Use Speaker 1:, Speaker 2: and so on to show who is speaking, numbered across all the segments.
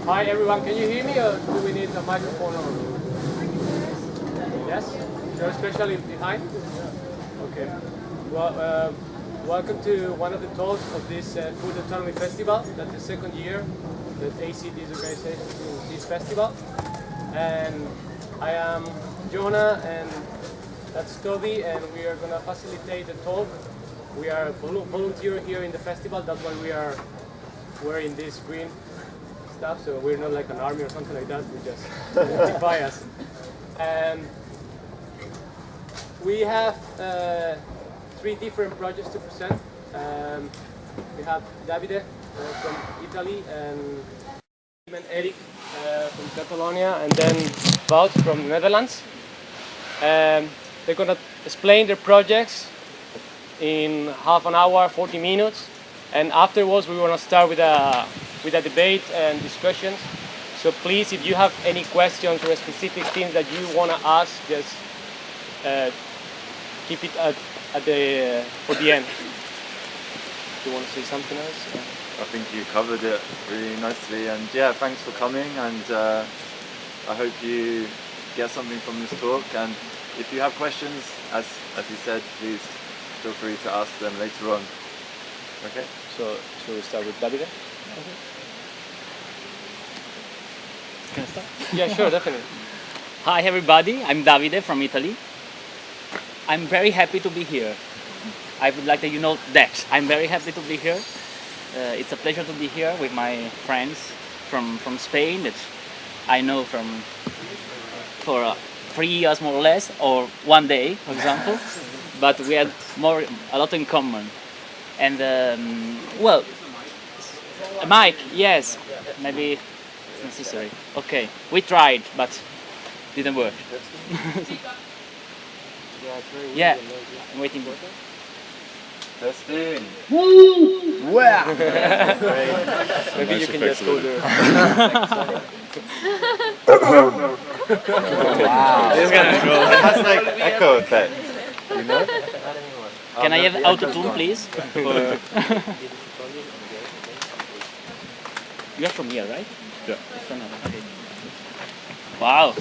Speaker 1: Hi everyone, can you hear me or do we need a microphone? Or... Yes? So especially behind? Okay. Well, welcome to one of the talks of this Food Autonomy Festival. That's the second year that ACD is organizing this festival. And I am Jonah and that's Toby, and we are going to facilitate the talk. We are volunteer here in the festival, that's why we are wearing this green stuff, so we're not like an army or something like that, we just identify us. And we have 3 different projects to present. We have Davide from Italy, and Eric from Catalonia, and then Wout from the Netherlands. They're going to explain their projects in half an hour, 40 minutes, and afterwards we want to start with a debate and discussions. So please, if you have any questions or specific things that you want to ask, just keep it for the end. Do you want to say something else?
Speaker 2: I think you covered it really nicely, and yeah, thanks for coming, and I hope you get something from this talk. And if you have questions, as you said, please feel free to ask them later on. Okay?
Speaker 1: So should we start with Davide?
Speaker 3: Okay. Can I start?
Speaker 1: Yeah, sure, definitely.
Speaker 3: Hi everybody, I'm Davide from Italy. I'm very happy to be here. I would like that you know that. I'm very happy to be here. It's a pleasure to be here with my friends from Spain that I know for 3 years more or less, or 1 day, for example. But we had a lot in common. And well, Mike, yes, maybe it's necessary. Okay, we tried, but didn't work. Yeah, I'm waiting.
Speaker 2: Testing.
Speaker 3: Woo! Wow!
Speaker 1: Maybe you can just go there.
Speaker 3: Wow!
Speaker 2: It's gonna go. It has like echo effect, you know?
Speaker 3: Can I have auto-tune, please? You're from here, right?
Speaker 2: Yeah.
Speaker 3: Okay. Wow.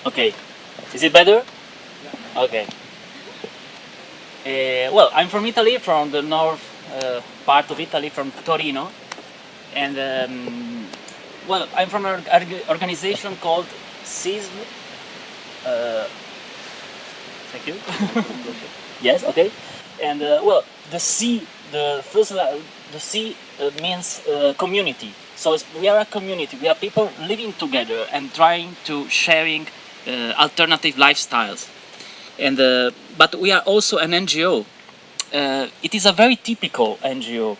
Speaker 3: Okay. Is it better? Okay. Well, I'm from Italy, from the north part of Italy, from Torino, and well, I'm from an organization called CISM. Thank you. Yes, okay. And well, the C, the C means community. So we are a community. We are people living together and trying to sharing alternative lifestyles. And but we are also an NGO. It is a very typical NGO.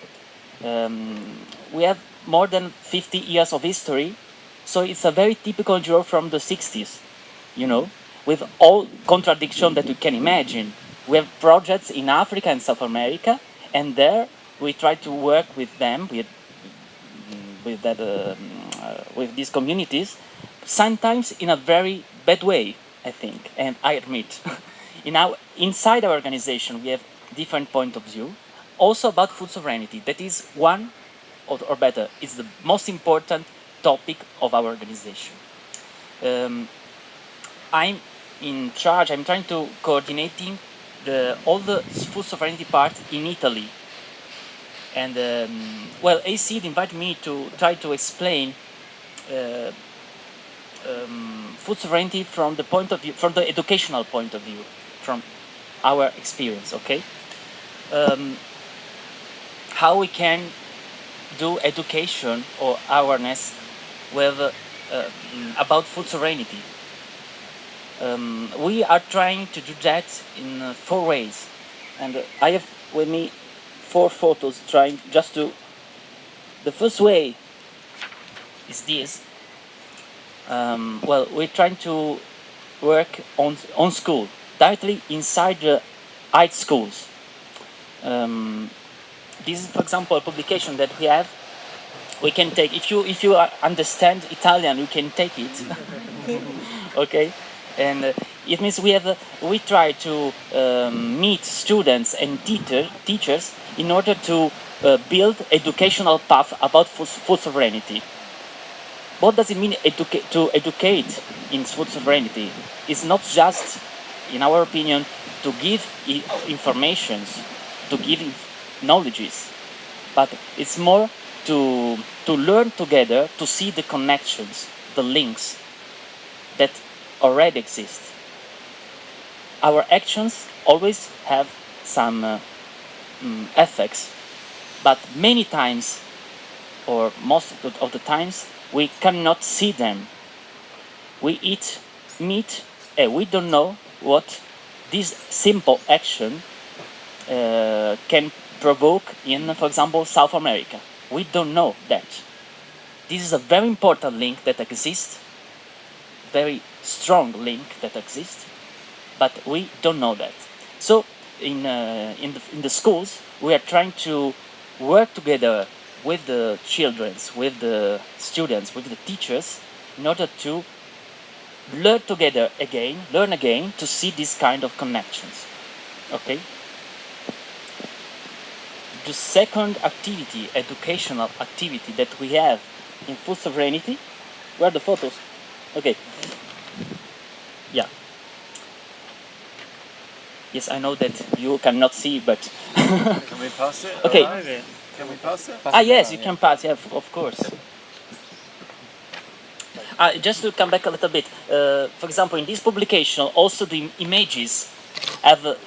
Speaker 3: We have more than 50 years of history, so it's a very typical NGO from the 60s, you know, with all contradiction that you can imagine. We have projects in Africa and South America, and there we try to work with them, with these communities, sometimes in a very bad way, I think, and I admit. Inside our organization, we have different point of view, also about food sovereignty. That is one, or better, it's the most important topic of our organization. I'm in charge. I'm trying to coordinating all the food sovereignty part in Italy. And well, ACD invited me to try to explain food sovereignty from the point of view, from the educational point of view, from our experience. Okay, how we can do education or awareness with about food sovereignty. We are trying to do that in 4 ways, and I have with me 4 photos trying just to. The first way is this. Well, we're trying to work on school, directly inside the high schools. This is, for example, a publication that we have. We can take, if you understand Italian, you can take it. Okay, and it means we try to meet students and teachers in order to build educational path about food sovereignty. What does it mean to educate in food sovereignty? It's not just, in our opinion, to give informations, to give knowledges, but it's more to learn together, to see the connections, the links that already exist. Our actions always have some effects, but many times, or most of the times, we cannot see them. We eat meat and we don't know what this simple action can provoke in, for example, South America. We don't know that. This is a very important link that exists, very strong link that exists, but we don't know that. So in the schools, we are trying to work together with the children, with the students, with the teachers, in order to learn together again, learn again to see this kind of connections. Okay? The second activity, educational activity that we have in food sovereignty, where are the photos? Okay. Yeah. Yes, I know that you cannot see, but
Speaker 2: Can we pass it?
Speaker 3: Okay.
Speaker 2: Alright. Can we pass it?
Speaker 3: yes, you can pass. Yeah, of course. Just to come back a little bit, for example, in this publication, also the images have,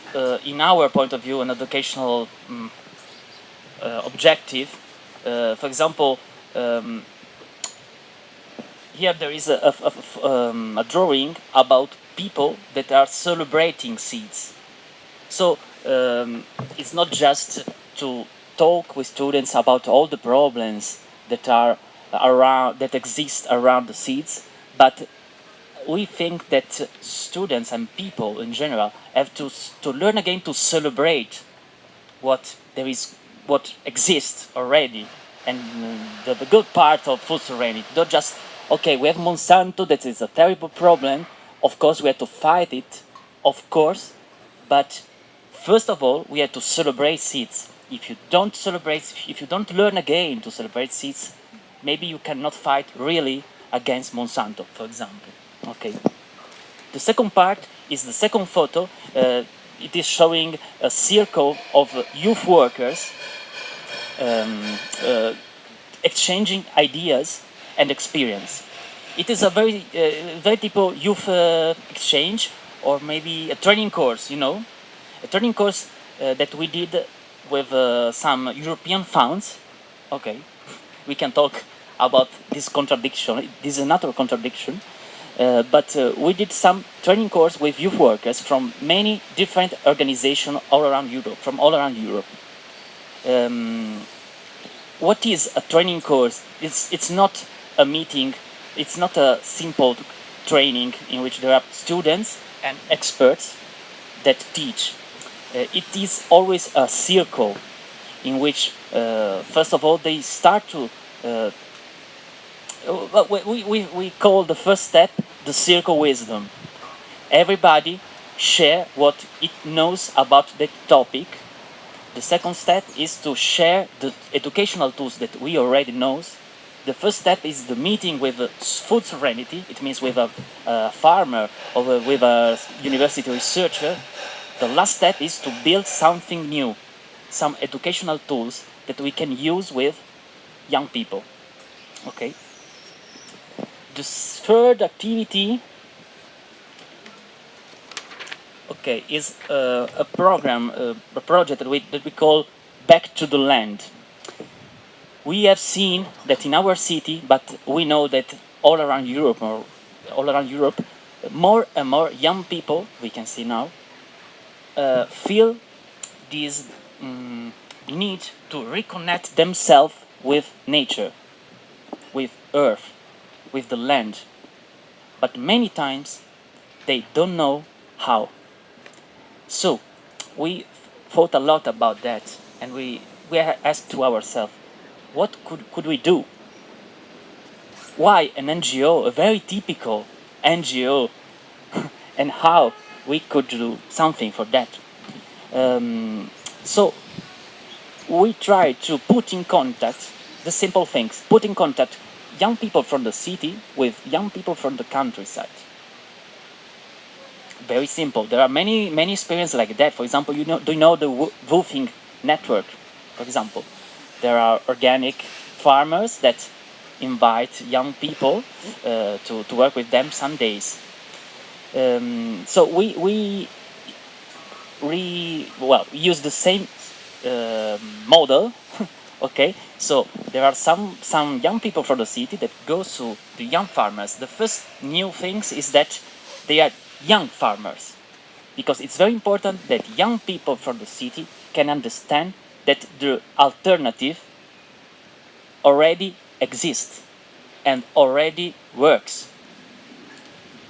Speaker 3: in our point of view, an educational objective. For example, here there is a drawing about people that are celebrating seeds. So it's not just to talk with students about all the problems that are around, that exist around the seeds, but we think that students and people in general have to learn again to celebrate what there is, what exists already, and the good part of food sovereignty. Not just, okay, we have Monsanto, that is a terrible problem, of course we have to fight it, of course, but first of all we have to celebrate seeds. If you don't celebrate, if you don't learn again to celebrate seeds, maybe you cannot fight really against Monsanto, for example. Okay. The second part is the second photo. It is showing a circle of youth workers exchanging ideas and experience. It is a very typical youth exchange, or maybe a training course, you know, a training course that we did with some European funds. Okay, we can talk about this contradiction. This is another contradiction. But we did some training course with youth workers from many different organizations all around Europe, from all around Europe. What is a training course? It's not a meeting, it's not a simple training in which there are students and experts that teach. It is always a circle in which, first of all, they start to we call the first step the circle wisdom. Everybody share what it knows about the topic. The second step is to share the educational tools that we already know. The first step is the meeting with food sovereignty. It means with a farmer or with a university researcher. The last step is to build something new, some educational tools that we can use with young people. Okay. The third activity, okay, is a program, a project that we call Back to the Land. We have seen that in our city, but we know that all around Europe, more and more young people, we can see now, feel this need to reconnect themselves with nature, with earth, with the land, but many times they don't know how. So we thought a lot about that, and we asked to ourselves, what could we do? Why an NGO, a very typical NGO, and how we could do something for that? So we try to put in contact the simple things, put in contact young people from the city with young people from the countryside. Very simple. There are many experiences like that. For example, do you know the Woofing network? For example, there are organic farmers that invite young people to work with them some days. So we use the same model. Okay, so there are some young people from the city that go to the young farmers. The first new things is that they are young farmers, because it's very important that young people from the city can understand that the alternative already exists and already works.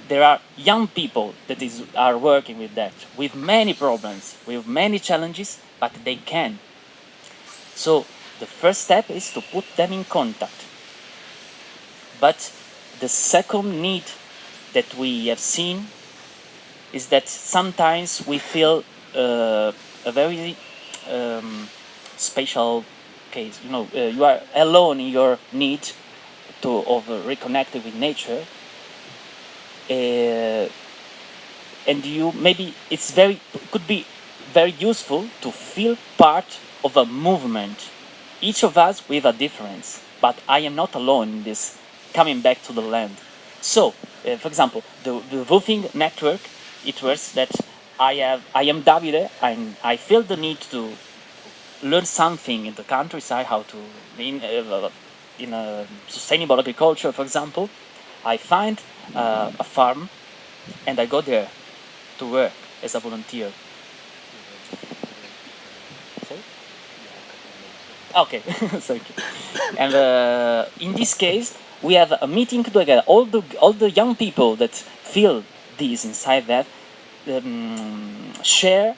Speaker 3: There are young people that are working with that, with many problems, with many challenges, but they can. So the first step is to put them in contact. But the second need that we have seen is that sometimes we feel a very special case. You are alone in your need of reconnecting with nature, and maybe could be very useful to feel part of a movement. Each of us with a difference, but I am not alone in this coming back to the land. So, for example, the Woofing network, it works that I am Davide, and I feel the need to learn something in the countryside, how to in a sustainable agriculture, for example. I find a farm, and I go there to work as a volunteer. Sorry? Okay, thank you. And in this case, we have a meeting together. All the young people that feel this inside that share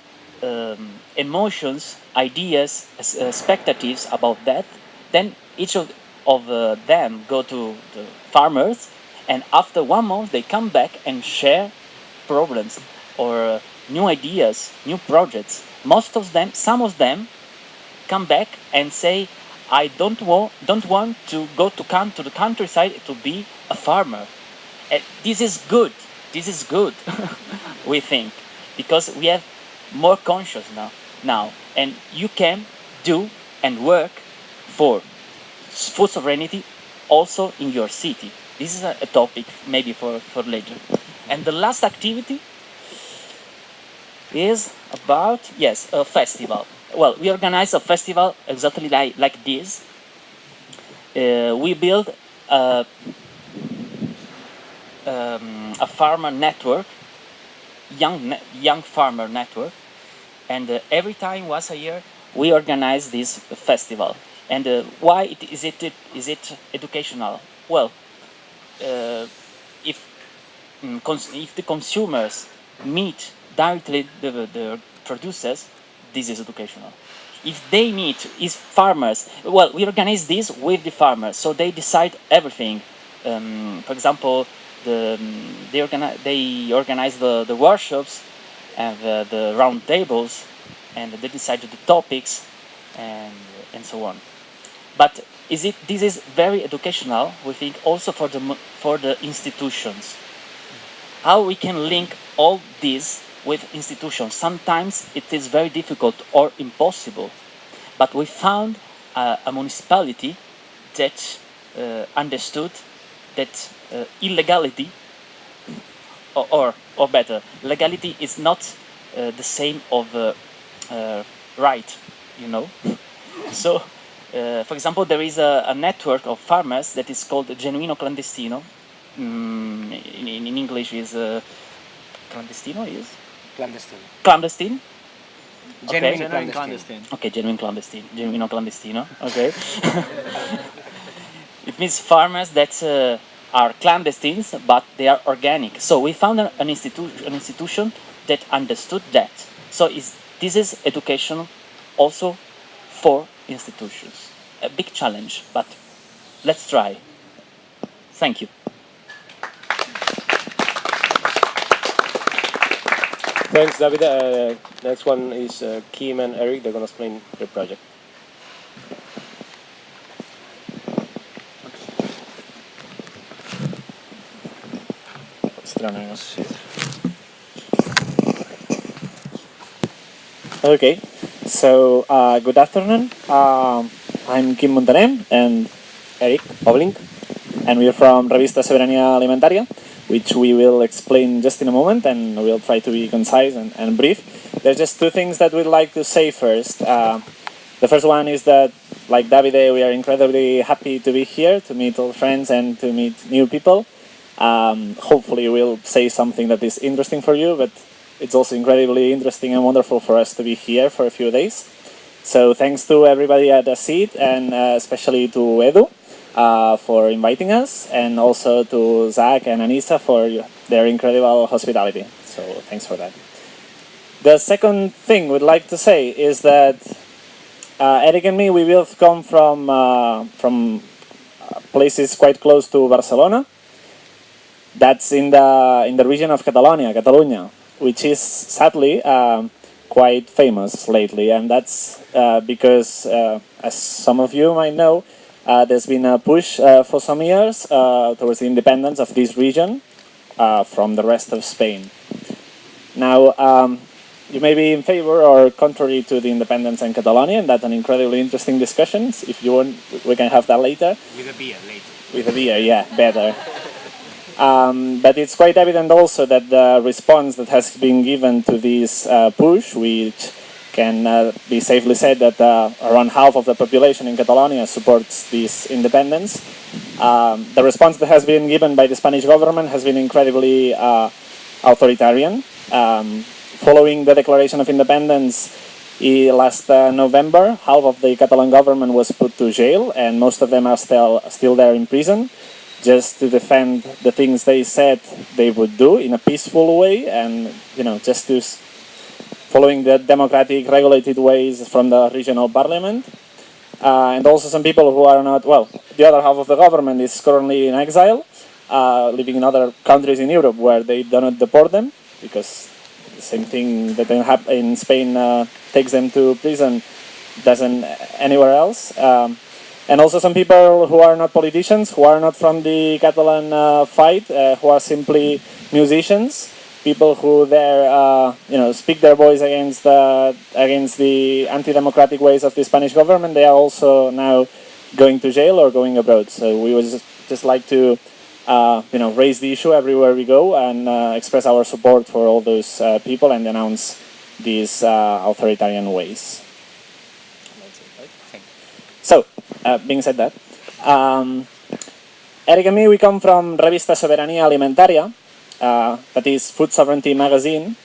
Speaker 3: emotions, ideas, expectations about that. Then each of them go to the farmers, and after 1 month they come back and share problems or new ideas, new projects. Some of them come back and say, I don't want to go to the countryside to be a farmer. And this is good. This is good, we think, because we have more conscious now, and you can do and work for food sovereignty also in your city. This is a topic maybe for later. And the last activity is about, a festival. Well, we organize a festival exactly like this. We build a farmer network, young farmer network, and every time, once a year, we organize this festival. And why is it educational? Well, if the consumers meet directly the producers, this is educational. If they meet farmers, well, we organize this with the farmers, so they decide everything. For example, they organize the workshops and the round tables, and they decide the topics and so on. But this is very educational, we think, also for the institutions. How we can link all this with institutions. Sometimes it is very difficult or impossible, but we found a municipality that understood that illegality, or better, legality is not the same of right, So, for example, there is a network of farmers that is called Genuino Clandestino. In English is clandestino is? Clandestine?
Speaker 4: Genuine clandestine.
Speaker 3: Okay, genuine clandestine. Genuino clandestino. Okay. It means farmers that are clandestines, but they are organic. So we found an institution that understood that. So this is education also for institutions. A big challenge, but let's try. Thank you.
Speaker 1: Thanks, David. Next one is Kim and Eric. They're going to explain their project.
Speaker 3: Okay, so good afternoon. I'm Kim Montanem and Eric Oblink, and we're from Revista Soberanía Alimentaria, which we will explain just in a moment, and we'll try to be concise and brief. There's just two things that we'd like to say first. The first one is that, like Davide, we are incredibly happy to be here, to meet old friends and to meet new people. Hopefully we'll say something that is interesting for you, but it's also incredibly interesting and wonderful for us to be here for a few days. So thanks to everybody at the seat, and especially to Edu for inviting us, and also to Zach and Anissa for their incredible hospitality. So thanks for that. The second thing we'd like to say is that Eric and me, we both come from places quite close to Barcelona. That's in the region of Catalonia, which is sadly quite famous lately, and that's because, as some of you might know, there's been a push for some years towards the independence of this region from the rest of Spain. Now, you may be in favor or contrary to the independence in Catalonia, and that's an incredibly interesting discussion. If you want, we can have that later.
Speaker 4: With a beer later.
Speaker 3: With a beer, yeah, better. But it's quite evident also that the response that has been given to this push, which can be safely said that around half of the population in Catalonia supports this independence, the response that has been given by the Spanish government has been incredibly authoritarian. Following the declaration of independence last November, half of the Catalan government was put to jail, and most of them are still there in prison, just to defend the things they said they would do in a peaceful way, and just to following the democratic regulated ways from the regional parliament. And also some people who are not, well, the other half of the government is currently in exile, living in other countries in Europe where they do not deport them, because the same thing that in Spain takes them to prison doesn't anywhere else. And also some people who are not politicians, who are not from the Catalan fight, who are simply musicians, people who speak their voice against the anti-democratic ways of the Spanish government. They are also now going to jail or going abroad. So we would just like to raise the issue everywhere we go, and express our support for all those people and denounce these authoritarian ways. So, being said that, Eric and me, we come from Revista Soberanía Alimentaria, that is Food Sovereignty magazine,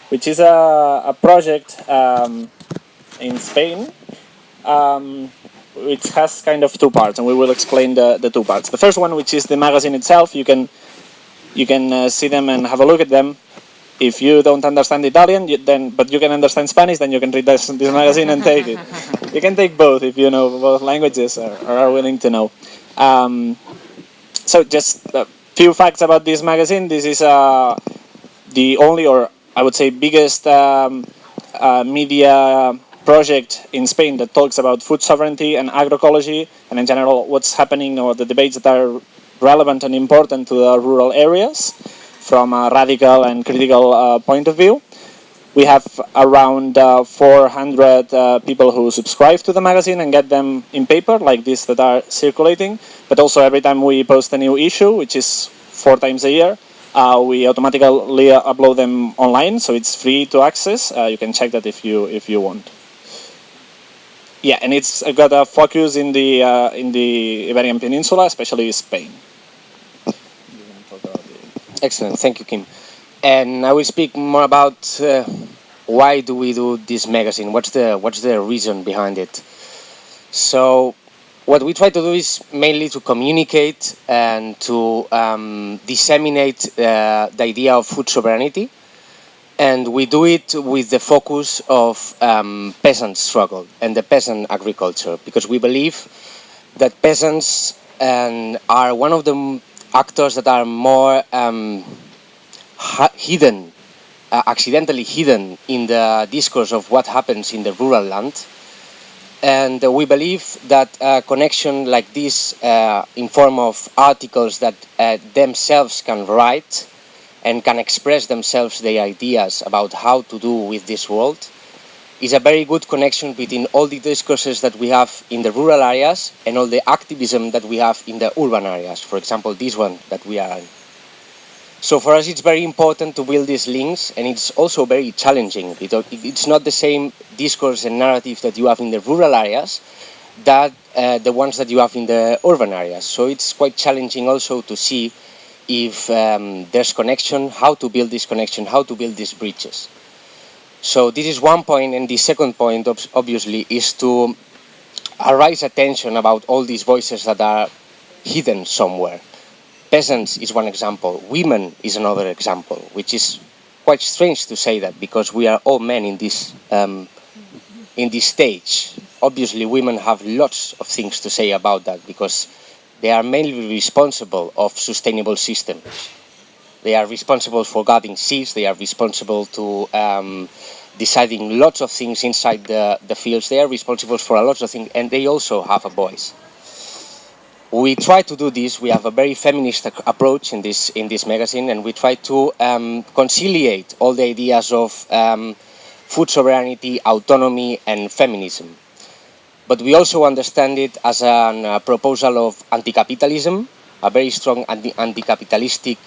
Speaker 3: which is a project in Spain, which has kind of two parts, and we will explain the two parts. The first one, which is the magazine itself, you can see them and have a look at them. If you don't understand Italian, but you can understand Spanish, then you can read this magazine and take it. You can take both if you know both languages or are willing to know. So just a few facts about this magazine. This is the only, or I would say biggest media project in Spain that talks about food sovereignty and agroecology, and in general what's happening or the debates that are relevant and important to the rural areas from a radical and critical point of view. We have around 400 people who subscribe to the magazine and get them in paper like this that are circulating, but also every time we post a new issue, which is 4 times a year, we automatically upload them online, so it's free to access. You can check that if you want. Yeah, and it's got a focus in the Iberian Peninsula, especially Spain.
Speaker 5: Excellent, thank you, Kim. And I will speak more about why do we do this magazine? What's the reason behind it? So, what we try to do is mainly to communicate and to disseminate the idea of food sovereignty, and we do it with the focus of peasant struggle and the peasant agriculture, because we believe that peasants are one of the actors that are more hidden, accidentally hidden in the discourse of what happens in the rural land. And we believe that a connection like this, in form of articles that themselves can write and can express themselves their ideas about how to do with this world, is a very good connection between all the discourses that we have in the rural areas and all the activism that we have in the urban areas. For example, this one that we are in. So for us, it's very important to build these links, and it's also very challenging because it's not the same discourse and narrative that you have in the rural areas that the ones that you have in the urban areas. So it's quite challenging also to see if there's connection, how to build this connection, how to build these bridges. So this is one point, and the second point, obviously, is to arise attention about all these voices that are hidden somewhere. Peasants is one example. Women is another example, which is quite strange to say that because we are all men in this stage. Obviously, women have lots of things to say about that because they are mainly responsible of sustainable systems. They are responsible for gathering seeds. They are responsible to deciding lots of things inside the fields. They are responsible for a lot of things, and they also have a voice. We try to do this. We have a very feminist approach in this magazine, and we try to conciliate all the ideas of food sovereignty, autonomy, and feminism. But we also understand it as a proposal of anti-capitalism, a very strong anti-capitalistic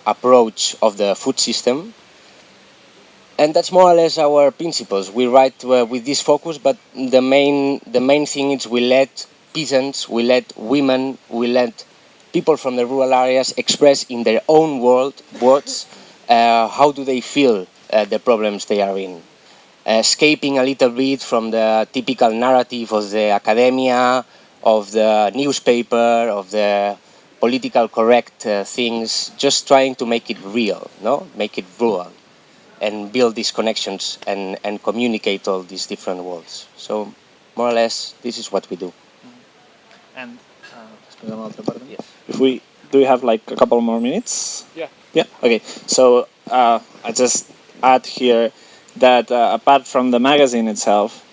Speaker 5: approach of the food system. And that's more or less our principles. We write with this focus, but the main thing is we let peasants, we let women, we let people from the rural areas express in their own words how do they feel the problems they are in. Escaping a little bit from the typical narrative of the academia, of the newspaper, of the political correct things, just trying to make it real, make it rural, and build these connections and communicate all these different worlds. So more or less, this is what we do.
Speaker 4: And if we do, we have like a couple more minutes.
Speaker 1: Yeah.
Speaker 4: Yeah. Okay. So I just add here that apart from the magazine itself,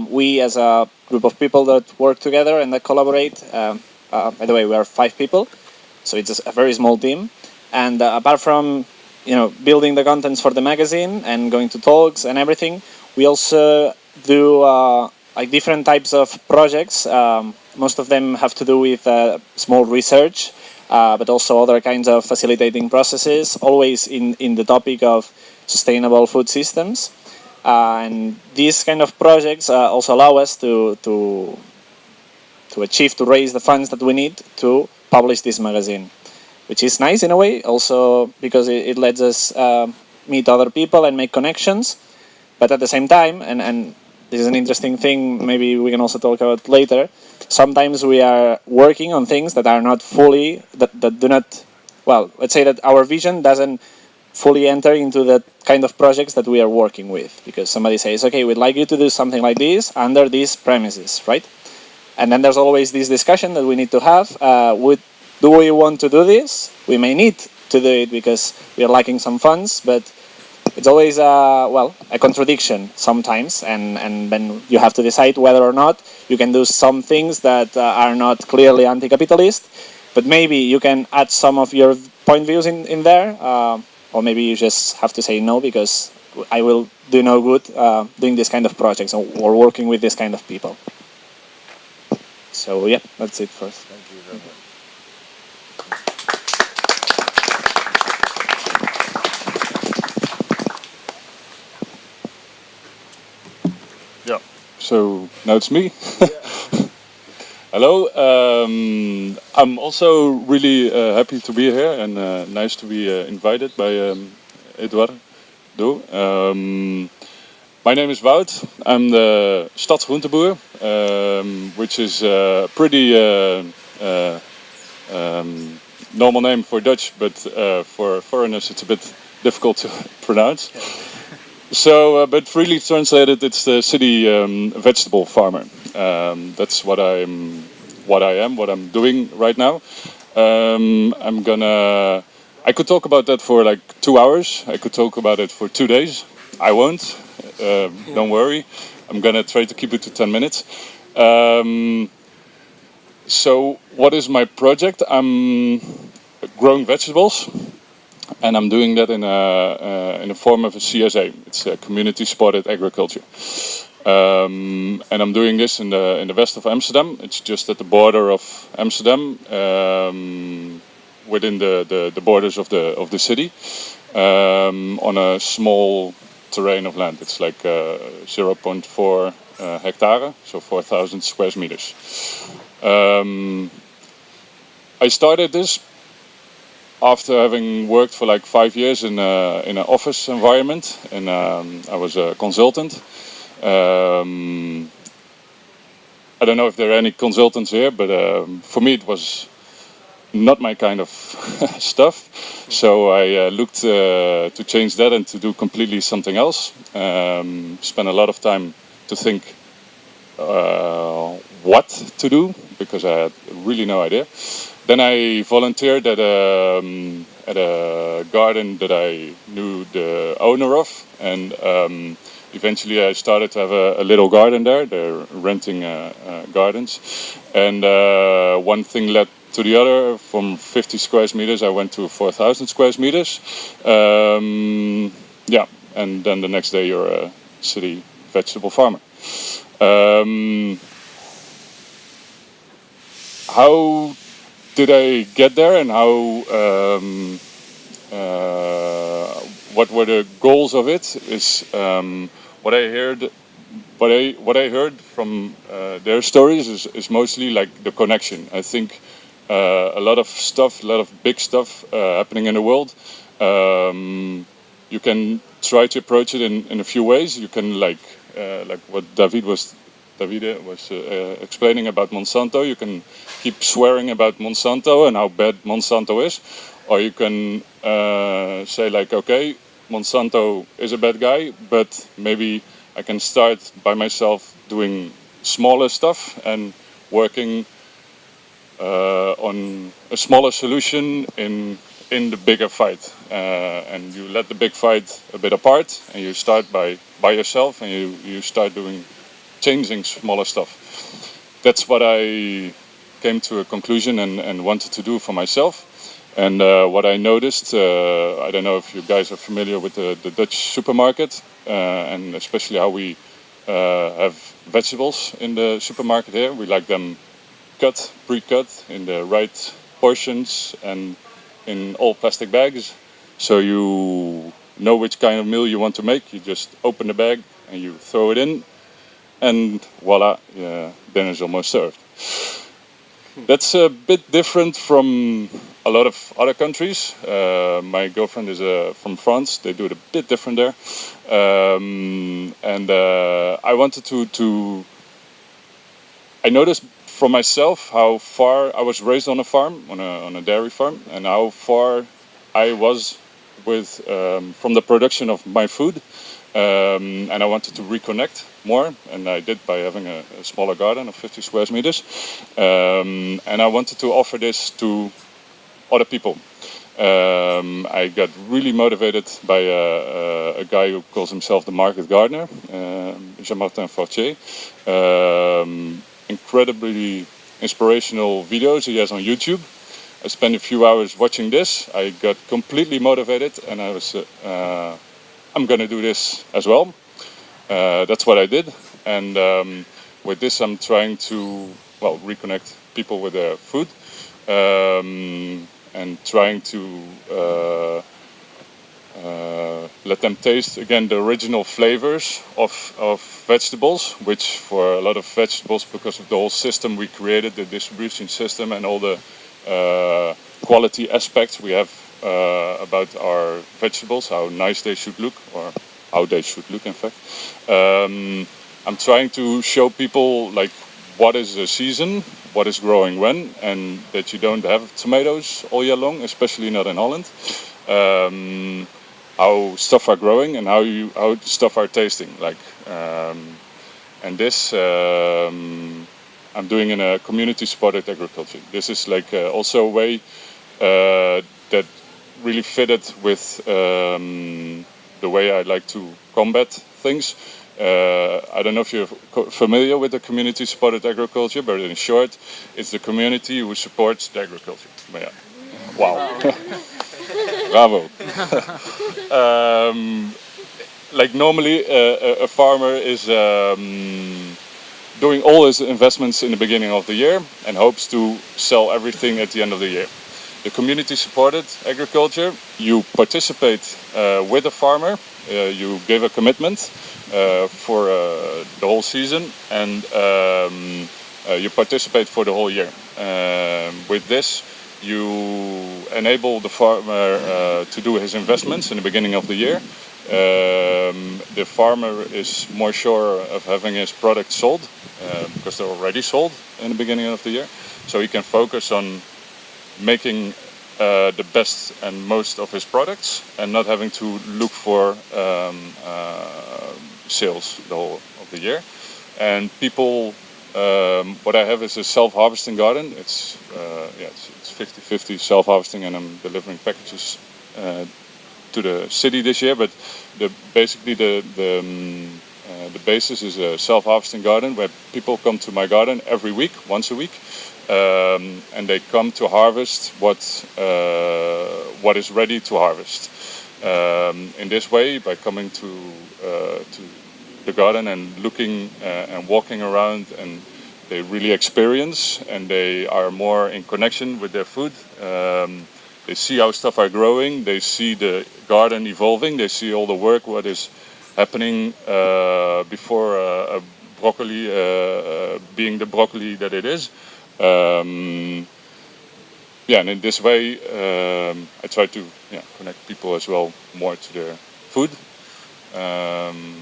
Speaker 4: we as a group of people that work together and that collaborate. By the way, we are 5 people, so it's a very small team. And apart from building the contents for the magazine and going to talks and everything, we also do like different types of projects. Most of them have to do with small research, but also other kinds of facilitating processes, always in the topic of sustainable food systems. And these kind of projects also allow us to raise the funds that we need to publish this magazine, which is nice in a way, also because it lets us meet other people and make connections. But at the same time, and this is an interesting thing, maybe we can also talk about later, sometimes we are working on things that are not fully, that do not, well, let's say that our vision doesn't fully enter into the kind of projects that we are working with, because somebody says, okay, we'd like you to do something like this under these premises, right? And then there's always this discussion that we need to have. Do we want to do this? We may need to do it because we are lacking some funds, but it's always a contradiction sometimes, and then you have to decide whether or not you can do some things that are not clearly anti-capitalist, but maybe you can add some of your point views in there, or maybe you just have to say no because I will do no good doing this kind of projects or working with this kind of people. So yeah, that's it first.
Speaker 2: Thank you very much.
Speaker 6: Yeah, so now it's me. Hello, I'm also really happy to be here and nice to be invited by Eduardo. My name is Wout. I'm the stadsgroenteboer, which is a pretty normal name for Dutch, but for foreigners it's a bit difficult to pronounce. So, but freely translated, it's the city vegetable farmer. That's what I am, what I'm doing right now. I could talk about that for like 2 hours. I could talk about it for 2 days. I won't. Don't worry. I'm gonna try to keep it to 10 minutes. So what is my project? I'm growing vegetables, and I'm doing that in a form of a CSA. It's a community supported agriculture. And I'm doing this in the west of Amsterdam. It's just at the border of Amsterdam, within the borders of the city, on a small terrain of land. It's like 0.4 hectare, so 4,000 square meters. I started this after having worked for like 5 years in an office environment, and I was a consultant. I don't know if there are any consultants here, but for me it was not my kind of stuff. So I looked to change that and to do completely something else. Spent a lot of time to think what to do, because I had really no idea. Then I volunteered at a garden that I knew the owner of, and eventually I started to have a little garden there. They're renting gardens, and one thing led to the other. From 50 square meters I went to 4,000 square meters. Yeah, and then the next day you're a city vegetable farmer. How did I get there, and how what were the goals of it? Is what I heard from their stories is mostly like the connection. I think a lot of stuff, a lot of big stuff happening in the world. You can try to approach it in a few ways. You can like what Davide was explaining about Monsanto. You can keep swearing about Monsanto and how bad Monsanto is, or you can say like, okay, Monsanto is a bad guy, but maybe I can start by myself doing smaller stuff and working on a smaller solution in the bigger fight. And you let the big fight a bit apart, and you start by yourself, and you start changing smaller stuff. That's what I came to a conclusion and wanted to do for myself. And what I noticed, I don't know if you guys are familiar with the Dutch supermarket, and especially how we have vegetables in the supermarket here. We like them pre-cut in the right portions and in all plastic bags. So you know which kind of meal you want to make. You just open the bag and you throw it in, and voila, dinner is almost served. That's a bit different from a lot of other countries. My girlfriend is from France. They do it a bit different there. And I wanted to... I noticed for myself how far I was raised on a farm, on a dairy farm, and how far I was from the production of my food. And I wanted to reconnect more, and I did by having a smaller garden of 50 square meters. And I wanted to offer this to other people. I got really motivated by a guy who calls himself the market gardener, Jean-Martin Fortier. Incredibly inspirational videos he has on YouTube. I spent a few hours watching this. I got completely motivated, and I was I'm gonna do this as well. That's what I did, and with this I'm trying to reconnect people with their food, and trying to let them taste again the original flavors of vegetables, which for a lot of vegetables, because of the whole system we created, the distribution system and all the quality aspects we have about our vegetables, how nice they should look, or how they should look in fact. I'm trying to show people like what is the season, what is growing when, and that you don't have tomatoes all year long, especially not in Holland. How stuff are growing and how stuff are tasting like. And this I'm doing in a community supported agriculture. This is like also a way that really fitted with the way I like to combat things. I don't know if you're familiar with the community-supported agriculture, but in short, it's the community who supports the agriculture. Yeah. Wow. Bravo. Like normally, a farmer is doing all his investments in the beginning of the year and hopes to sell everything at the end of the year. The community-supported agriculture, you participate with a farmer, you give a commitment for the whole season, and you participate for the whole year. With this, you enable the farmer to do his investments in the beginning of the year. The farmer is more sure of having his product sold because they're already sold in the beginning of the year, so he can focus on making the best and most of his products and not having to look for sales the whole of the year. And people, what I have is a self-harvesting garden. It's 50-50 self-harvesting, and I'm delivering packages to the city this year. But basically the basis is a self-harvesting garden where people come to my garden every week, once a week. And they come to harvest what is ready to harvest. In this way, by coming to the garden and looking and walking around, and they really experience, and they are more in connection with their food. They see how stuff are growing. They see the garden evolving. They see all the work what is happening before a broccoli being the broccoli that it is. And in this way, I try to connect people as well more to their food. And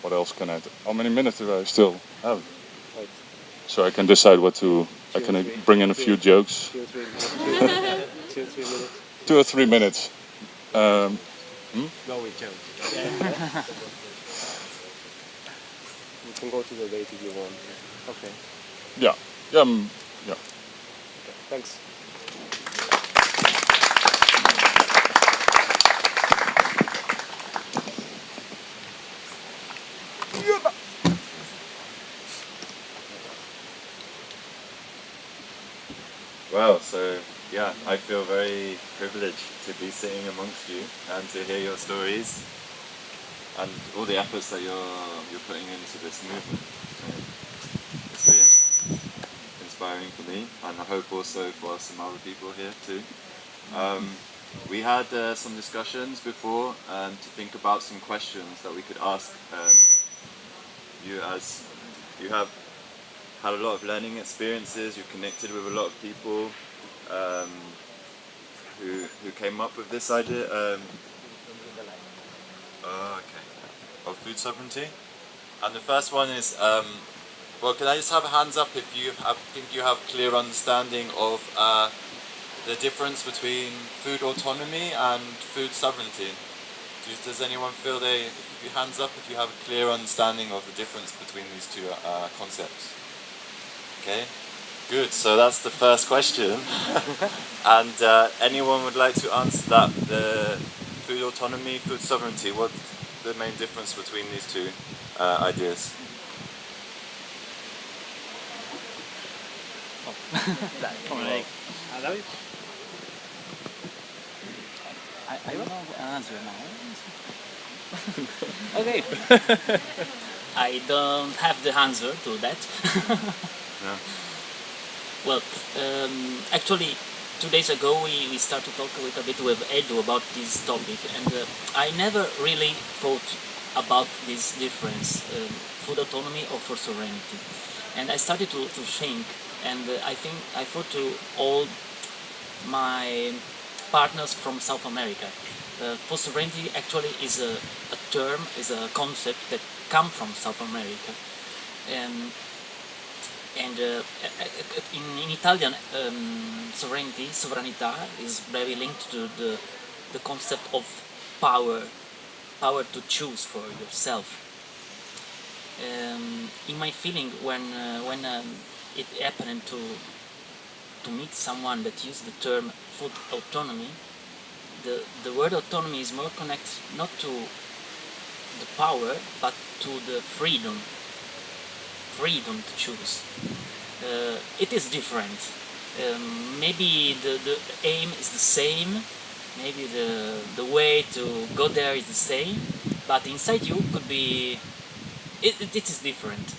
Speaker 6: what else can I do? How many minutes do I still have? So I can decide what to. I can bring in a few jokes.
Speaker 1: 2 or 3 minutes. 2 or 3 minutes.
Speaker 6: 2 or 3 minutes.
Speaker 1: No, we don't. You can go to the date if you want. Okay.
Speaker 6: Yeah.
Speaker 1: Okay, thanks.
Speaker 2: Well, so yeah, I feel very privileged to be sitting amongst you and to hear your stories and all the efforts that you're putting into this movement. It's really inspiring for me, and I hope also for some other people here too. We had some discussions before to think about some questions that we could ask you, as you have had a lot of learning experiences. You've connected with a lot of people who came up with this idea. Of food sovereignty. And the first one is, well, can I just have a hands up if you think you have clear understanding of the difference between food autonomy and food sovereignty? Does anyone feel hands up if you have a clear understanding of the difference between these two concepts? Okay, good. So that's the first question. And anyone would like to answer that? The food autonomy, food sovereignty. What's the main difference between these two ideas?
Speaker 3: I don't know the answer now. Okay. I don't have the answer to that.
Speaker 2: Yeah.
Speaker 3: Well, actually, 2 days ago we started to talk a little bit with Edu about this topic, and I never really thought about this difference, food autonomy or food sovereignty. And I started to think, and I thought to all my partners from South America. Food sovereignty actually is a term, is a concept that comes from South America. And in Italian, sovranità is very linked to the concept of power to choose for yourself. In my feeling, when it happened to meet someone that used the term food autonomy, the word autonomy is more connected not to the power, but to the freedom to choose. It is different. Maybe the aim is the same, maybe the way to go there is the same, but inside you could be, it is different.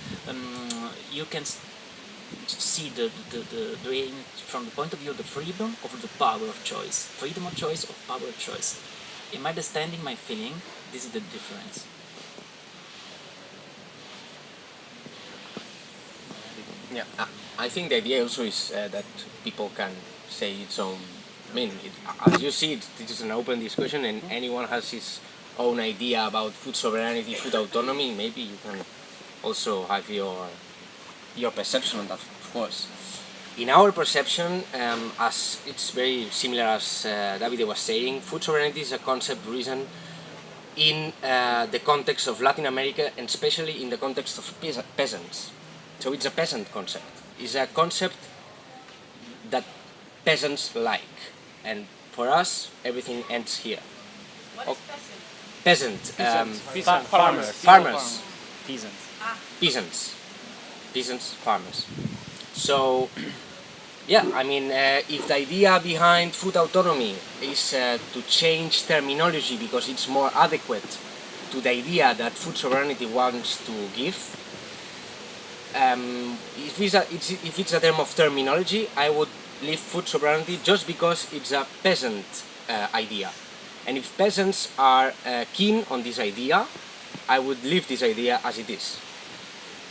Speaker 3: You can see the aim from the point of view of the freedom over the power of choice. Freedom of choice or power of choice. In my understanding, my feeling, this is the difference.
Speaker 5: Yeah, I think the idea also is that people can say its own. I mean, as you see, this is an open discussion, and anyone has his own idea about food sovereignty, food autonomy. Maybe you can also have your perception on that, of course. In our perception, as it's very similar as Davide was saying, food sovereignty is a concept risen in the context of Latin America, and especially in the context of peasants. So it's a peasant concept. It's a concept that peasants like, and for us, everything ends here.
Speaker 7: What is peasant?
Speaker 5: Peasant,
Speaker 1: Farmers.
Speaker 5: farmers,
Speaker 3: Peasants.
Speaker 5: peasants, farmers. So, yeah, I mean, if the idea behind food autonomy is to change terminology because it's more adequate to the idea that food sovereignty wants to give, if it's a term of terminology, I would leave food sovereignty just because it's a peasant idea. And if peasants are keen on this idea, I would leave this idea as it is.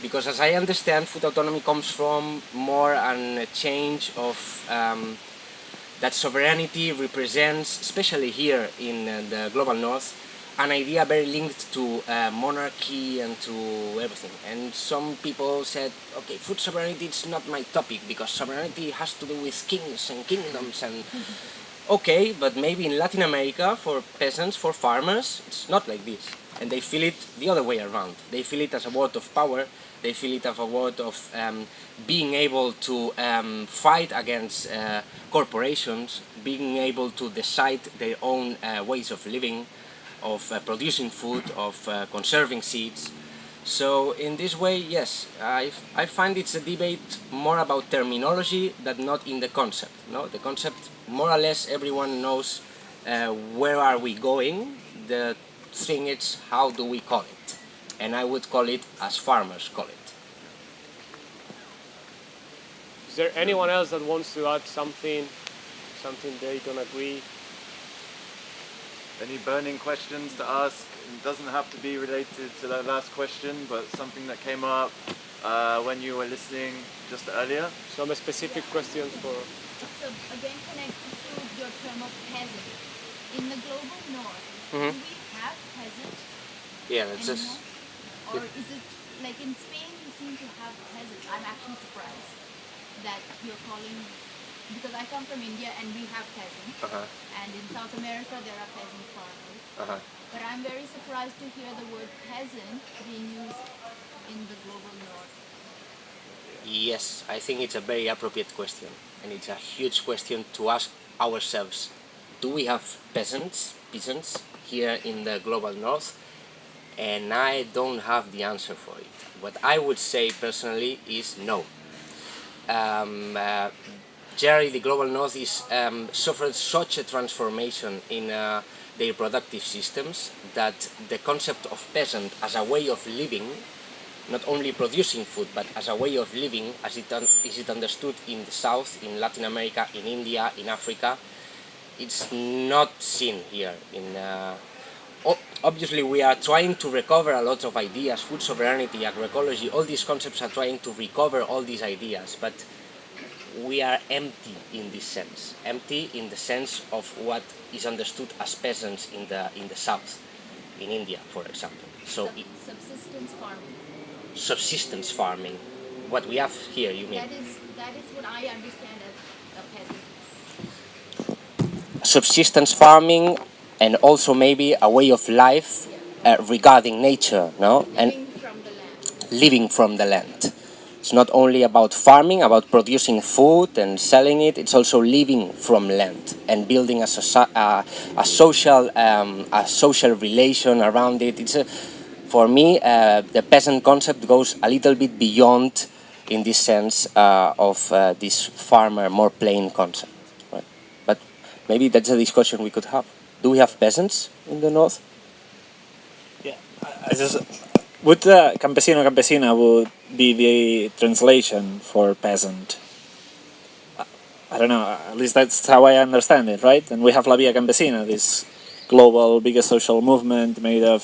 Speaker 5: Because as I understand, food autonomy comes from more a change of that sovereignty represents, especially here in the global north, an idea very linked to monarchy and to everything. And some people said, okay, food sovereignty is not my topic because sovereignty has to do with kings and kingdoms and okay, but maybe in Latin America, for peasants, for farmers, it's not like this. And they feel it the other way around. They feel it as a word of power. They feel it as a word of being able to fight against corporations, being able to decide their own ways of living, of producing food, of conserving seeds. So in this way, yes, I find it's a debate more about terminology than not in the concept. No, the concept, more or less, everyone knows where are we going. The thing is, how do we call it? And I would call it as farmers call it.
Speaker 1: Is there anyone else that wants to add something they don't agree?
Speaker 2: Any burning questions to ask? It doesn't have to be related to that last question, but something that came up when you were listening just earlier.
Speaker 1: Some specific questions for...
Speaker 7: So again, connected to your term of peasant. In the global north, do
Speaker 5: Mhm.
Speaker 7: we have peasant
Speaker 5: Yeah, that's just.
Speaker 7: anymore? Or is it like in Spain you seem to have peasants? I'm actually surprised that you're calling, because I come from India and we have peasants, and in South America there are peasant farmers. But I'm very surprised to hear the word peasant being used in the global north.
Speaker 5: Yes, I think it's a very appropriate question, and it's a huge question to ask ourselves. Do we have peasants here in the global north? And I don't have the answer for it. What I would say personally is no. Generally, the global north is suffered such a transformation in their productive systems that the concept of peasant as a way of living, not only producing food, but as a way of living, as it understood in the South, in Latin America, in India, in Africa, it's not seen here. Obviously, we are trying to recover a lot of ideas, food sovereignty, agroecology, all these concepts are trying to recover all these ideas, but we are empty in this sense. Empty in the sense of what is understood as peasants in the South, in India, for example. So
Speaker 7: Subsistence farming.
Speaker 5: subsistence farming, what we have here, you mean?
Speaker 7: That is what I understand as a peasant.
Speaker 5: Subsistence farming, and also maybe a way of life regarding nature, no? And
Speaker 7: Living from the land.
Speaker 5: living from the land. It's not only about farming, about producing food and selling it. It's also living from land and building a social relation around it. For me, the peasant concept goes a little bit beyond, in this sense, of this farmer, more plain concept. Right? But maybe that's a discussion we could have. Do we have peasants in the north?
Speaker 4: Yeah, I just would campesino campesina would be the translation for peasant. I don't know. At least that's how I understand it, right? And we have La Via Campesina, this global biggest social movement made of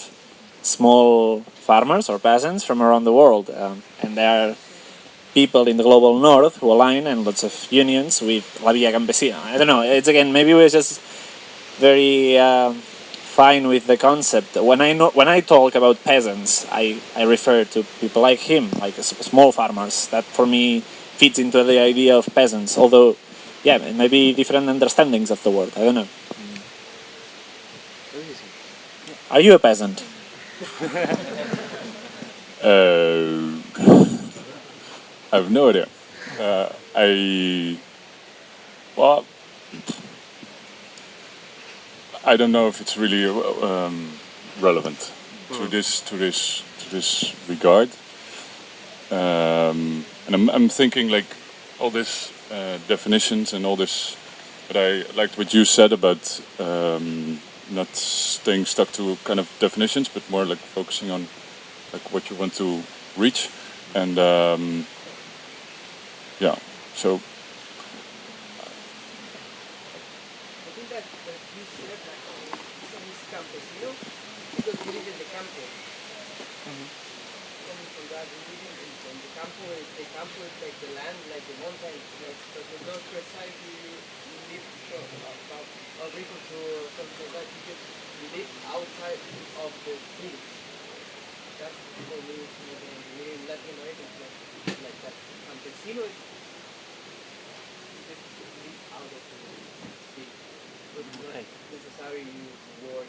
Speaker 4: small farmers or peasants from around the world, and there are people in the global north who align, and lots of unions with La Via Campesina. I don't know. It's again, maybe we're just very fine with the concept. When I talk about peasants, I refer to people like him, like small farmers. That for me fits into the idea of peasants. Although, yeah, maybe different understandings of the word. I don't know. Are you a peasant?
Speaker 6: I have no idea. I don't know if it's really relevant to this regard. And I'm thinking like all this definitions and all this. But I liked what you said about not staying stuck to kind of definitions, but more like focusing on like what you want to reach. And yeah, so.
Speaker 1: I think that you said that he's campesino because we live in the campo. Coming from that, we live in the campo. The campo is like the land, like the mountains. Like, but the not precisely you live about agriculture or something like that. You live outside of the city. That's for me. In Latin America, it's like that. Campesino is live out of the city. But not necessarily use word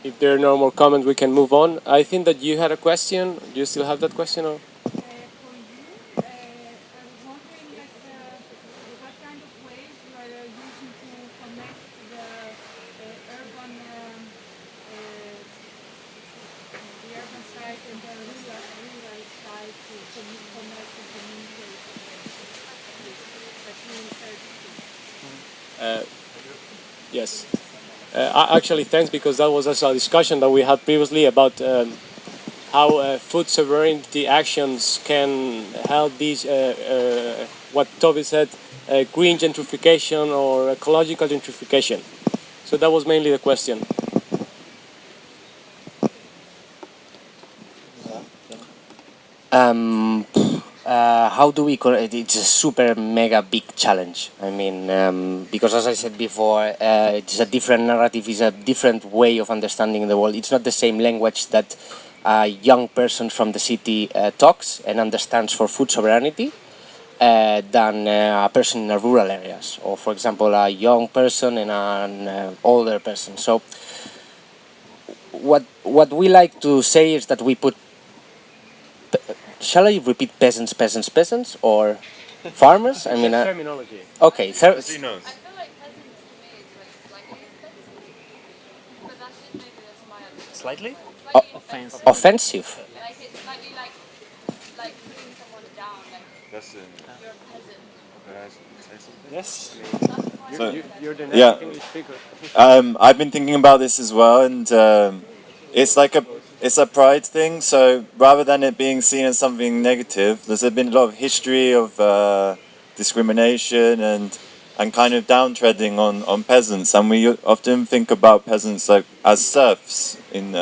Speaker 1: If there are no more comments, we can move on. I think that you had a question. Do you still have that question? Or? Yes. Actually, thanks, because that was also a discussion that we had previously about how food sovereignty actions can help these, what Toby said, green gentrification or ecological gentrification. So that was mainly the question.
Speaker 5: How do we correct? It's a super mega big challenge. I mean, because as I said before, it's a different narrative, it's a different way of understanding the world. It's not the same language that a young person from the city talks and understands for food sovereignty than a person in rural areas, or for example, a young person and an older person. So, what we like to say is that we put. Shall I repeat peasants, peasants, peasants, or farmers? I mean,
Speaker 1: terminology.
Speaker 5: Okay.
Speaker 2: He knows.
Speaker 7: I feel like peasants to me is like slightly offensive, but that's just maybe that's my understanding.
Speaker 3: Slightly?
Speaker 7: Slightly
Speaker 3: Offensive.
Speaker 5: Offensive.
Speaker 7: Like it's slightly like putting someone down, like
Speaker 2: That's
Speaker 7: you're a peasant.
Speaker 2: say something?
Speaker 3: Yes.
Speaker 1: You're the
Speaker 2: Yeah.
Speaker 1: native English speaker.
Speaker 2: I've been thinking about this as well, and it's like it's a pride thing. So rather than it being seen as something negative, there's been a lot of history of discrimination and kind of downtreading on peasants, and we often think about peasants like as serfs in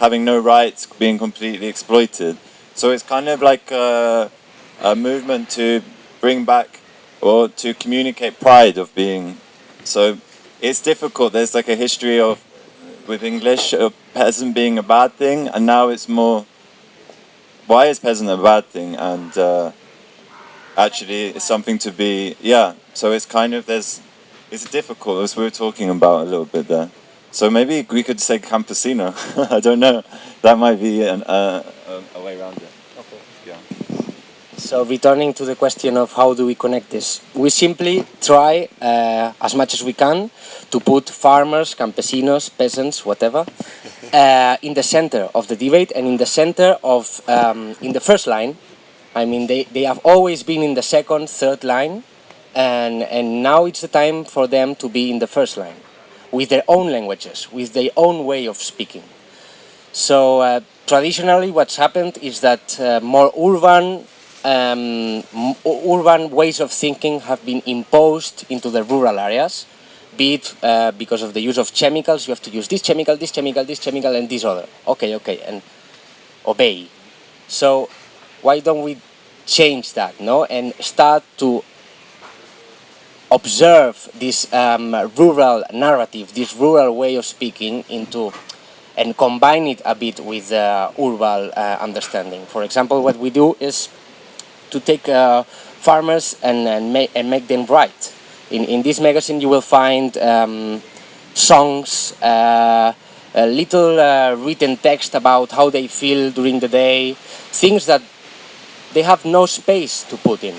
Speaker 2: having no rights, being completely exploited. So it's kind of like a movement to bring back or to communicate pride of being. So it's difficult. There's like a history of with English of peasant being a bad thing, and now it's more why is peasant a bad thing, and actually it's something to be so it's kind of it's difficult, as we were talking about a little bit there. So maybe we could say campesino. I don't know. That might be a way around it.
Speaker 3: Okay.
Speaker 2: Yeah.
Speaker 5: So returning to the question of how do we connect this, we simply try as much as we can to put farmers, campesinos, peasants, whatever, in the center of the debate and in the center of, in the first line. I mean, they have always been in the second, third line, and now it's the time for them to be in the first line, with their own languages, with their own way of speaking. So traditionally what's happened is that more urban ways of thinking have been imposed into the rural areas, be it because of the use of chemicals. You have to use this chemical, this chemical, this chemical, and this other. Okay, and obey. So why don't we change that, no? And start to observe this rural narrative, this rural way of speaking into, and combine it a bit with urban understanding. For example, what we do is to take farmers and make them write. In this magazine you will find songs, a little written text about how they feel during the day, things that they have no space to put in.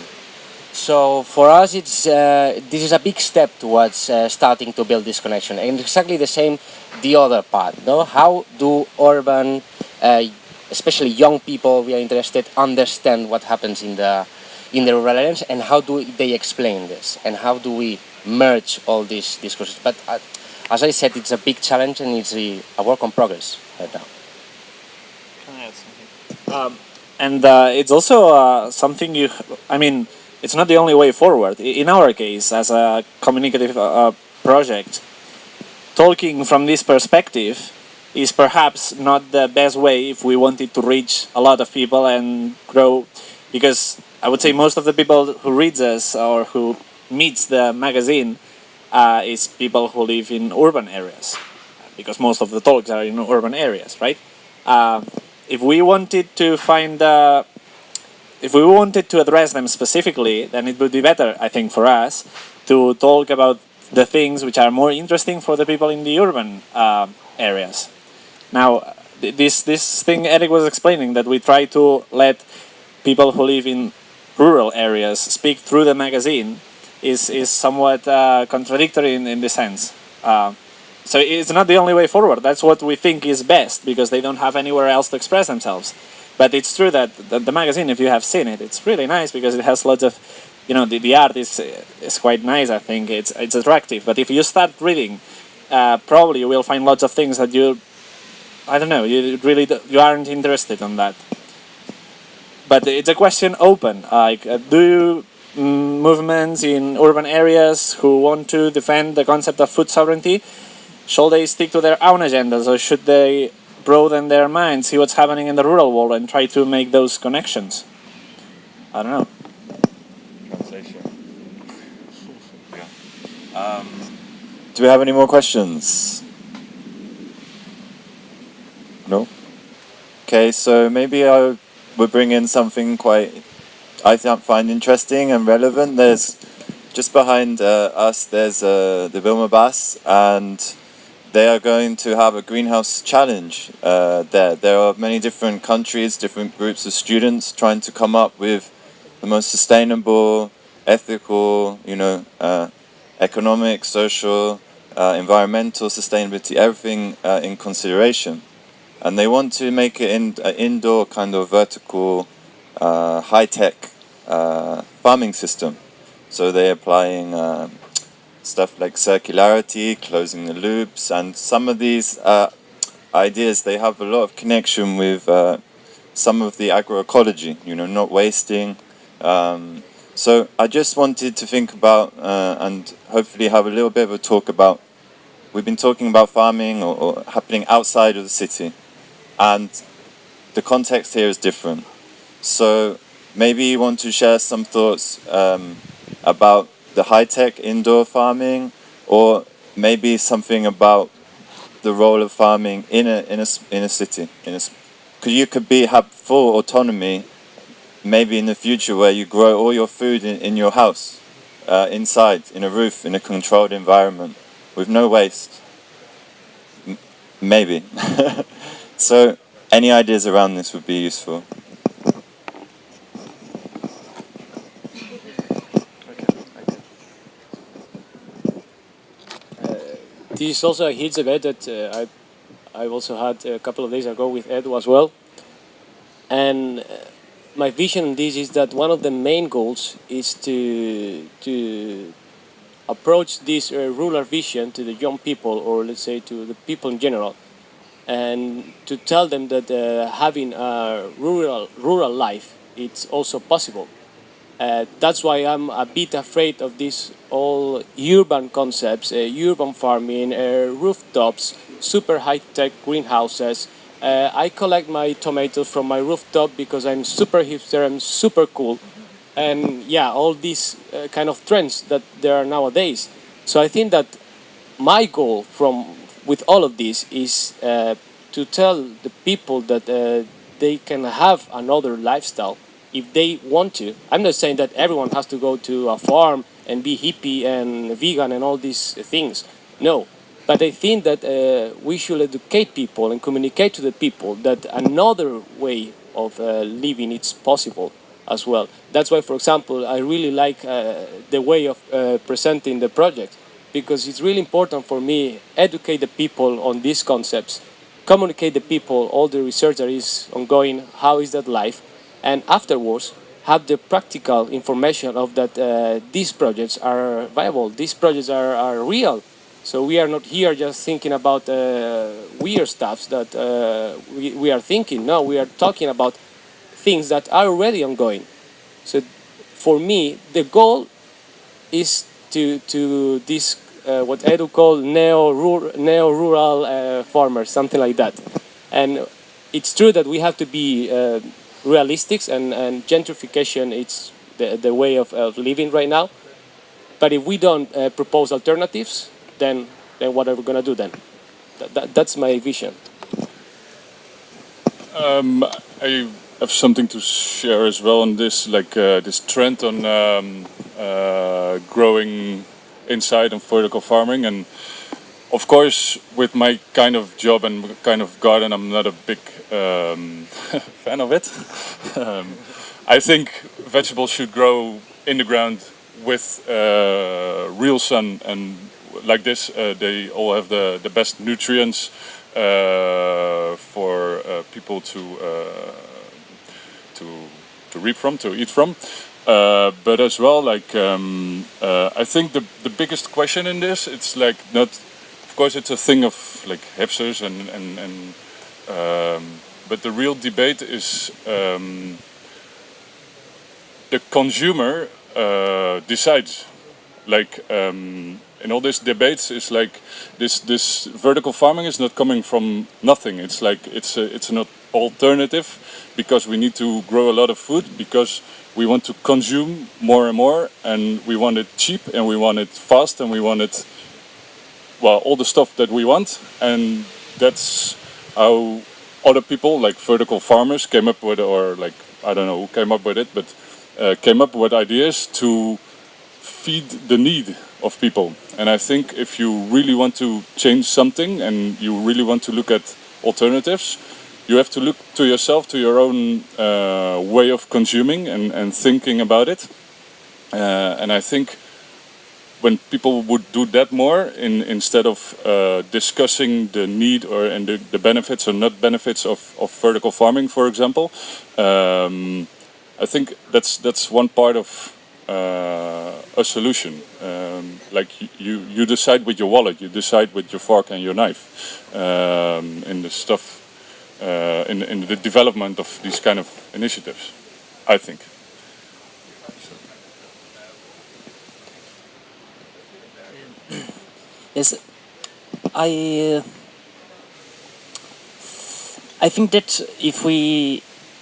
Speaker 5: So for us, this is a big step towards starting to build this connection. And exactly the same, the other part. No? How do urban, especially young people, we are interested, understand what happens in the rural areas, and how do they explain this, and how do we merge all these discourses? But as I said, it's a big challenge, and it's a work in progress right now.
Speaker 3: Can I add something?
Speaker 4: And it's also something it's not the only way forward. In our case, as a communicative project, talking from this perspective is perhaps not the best way if we wanted to reach a lot of people and grow, because I would say most of the people who reads us or who meets the magazine is people who live in urban areas, because most of the talks are in urban areas, right? If we wanted to address them specifically, then it would be better, I think, for us to talk about the things which are more interesting for the people in the urban areas. Now, this thing Eric was explaining, that we try to let people who live in rural areas speak through the magazine, is somewhat contradictory in this sense. So it's not the only way forward. That's what we think is best, because they don't have anywhere else to express themselves. But it's true that the magazine, if you have seen it, it's really nice because it has lots of, the art is quite nice. I think it's attractive. But if you start reading, probably you will find lots of things that you aren't interested in that. But it's a question open. Like, do movements in urban areas who want to defend the concept of food sovereignty, should they stick to their own agendas, or should they broaden their minds, see what's happening in the rural world, and try to make those connections? I don't know.
Speaker 2: Translation. Yeah. Do we have any more questions? No? Okay, so maybe I would bring in something I find interesting and relevant. There's just behind us, there's the Wilma Bus, and they are going to have a greenhouse challenge there. There are many different countries, different groups of students trying to come up with the most sustainable, ethical, economic, social, environmental sustainability, everything in consideration. And they want to make it an indoor kind of vertical, high-tech farming system. So they're applying stuff like circularity, closing the loops, and some of these ideas, they have a lot of connection with some of the agroecology, not wasting. So I just wanted to think about and hopefully have a little bit of a talk about, we've been talking about farming or happening outside of the city, and the context here is different. So maybe you want to share some thoughts about the high-tech indoor farming, or maybe something about the role of farming in a city. You could have full autonomy, maybe in the future, where you grow all your food in your house, inside, in a roof, in a controlled environment, with no waste. Maybe. So, any ideas around this would be useful.
Speaker 1: This is also a huge debate that I've also had a couple of days ago with Edu as well. And my vision on this is that one of the main goals is to approach this rural vision to the young people, or let's say to the people in general, and to tell them that having a rural life it's also possible. That's why I'm a bit afraid of these all urban concepts, urban farming, rooftops, super high-tech greenhouses. I collect my tomatoes from my rooftop because I'm super hipster, I'm super cool. And yeah, all these kind of trends that there are nowadays. So I think that my goal with all of this is to tell the people that they can have another lifestyle if they want to. I'm not saying that everyone has to go to a farm and be hippie and vegan and all these things. No, but I think that we should educate people and communicate to the people that another way of living is possible as well. That's why, for example, I really like the way of presenting the project, because it's really important for me educate the people on these concepts, communicate the people all the research that is ongoing, how is that life, and afterwards have the practical information of that these projects are viable, these projects are real. So we are not here just thinking about weird stuff that we are thinking. No, we are talking about things that are already ongoing. So for me, the goal is to this what Edu called neo-rural farmers, something like that. And it's true that we have to be realistic, and gentrification it's the way of living right now. But if we don't propose alternatives, then what are we gonna do then? That's my vision.
Speaker 6: I have something to share as well on this, like this trend on growing inside and vertical farming. And of course, with my kind of job and kind of garden, I'm not a big fan of it. I think vegetables should grow in the ground with real sun, and like this, they all have the best nutrients for people to reap from, to eat from. But as well, like I think the biggest question in this, it's like not, of course, it's a thing of like hipsters and but the real debate is the consumer decides. Like in all these debates, it's like this vertical farming is not coming from nothing. It's like it's an alternative, because we need to grow a lot of food because we want to consume more and more, and we want it cheap, and we want it fast, and we want it, well, all the stuff that we want. And that's how other people, like vertical farmers, came up with, or like, I don't know who came up with it, but came up with ideas to feed the need of people. And I think if you really want to change something and you really want to look at alternatives, you have to look to yourself, to your own way of consuming and thinking about it. And I think when people would do that more, instead of discussing the need and the benefits or not benefits of vertical farming, for example, I think that's one part of a solution. Like you decide with your wallet, you decide with your fork and your knife in the stuff, in the development of these kind of initiatives, I think.
Speaker 3: Yes, I think that if we,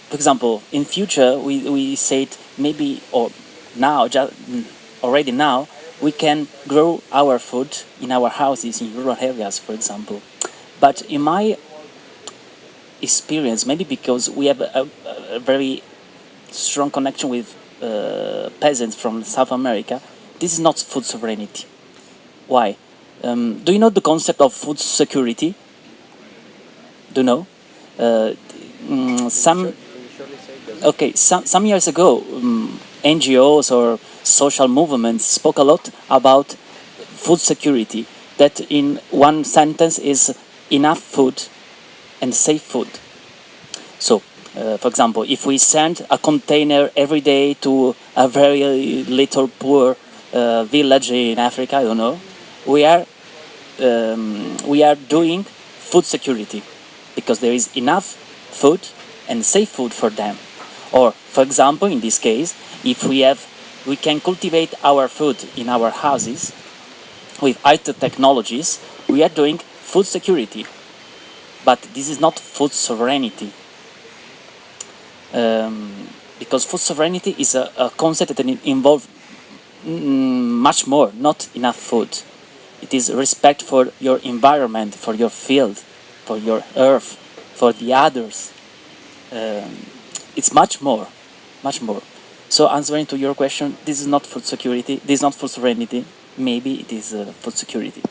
Speaker 3: for example, in future we said maybe, or now, already now, we can grow our food in our houses in rural areas, for example. But in my experience, maybe because we have a very strong connection with peasants from South America, this is not food sovereignty. Why? Do you know the concept of food security? do you know? Some years ago, NGOs or social movements spoke a lot about food security. That in one sentence is enough food and safe food. So, for example, if we send a container every day to a very little poor village in Africa, I don't know, we are doing food security because there is enough food and safe food for them. Or, for example, in this case, if we can cultivate our food in our houses with IT technologies, we are doing food security. But this is not food sovereignty. Because food sovereignty is a concept that involves much more, not enough food. It is respect for your environment, for your field, for your earth, for the others. It's much more. So answering to your question, this is not food security, this is not food sovereignty, maybe it is food security.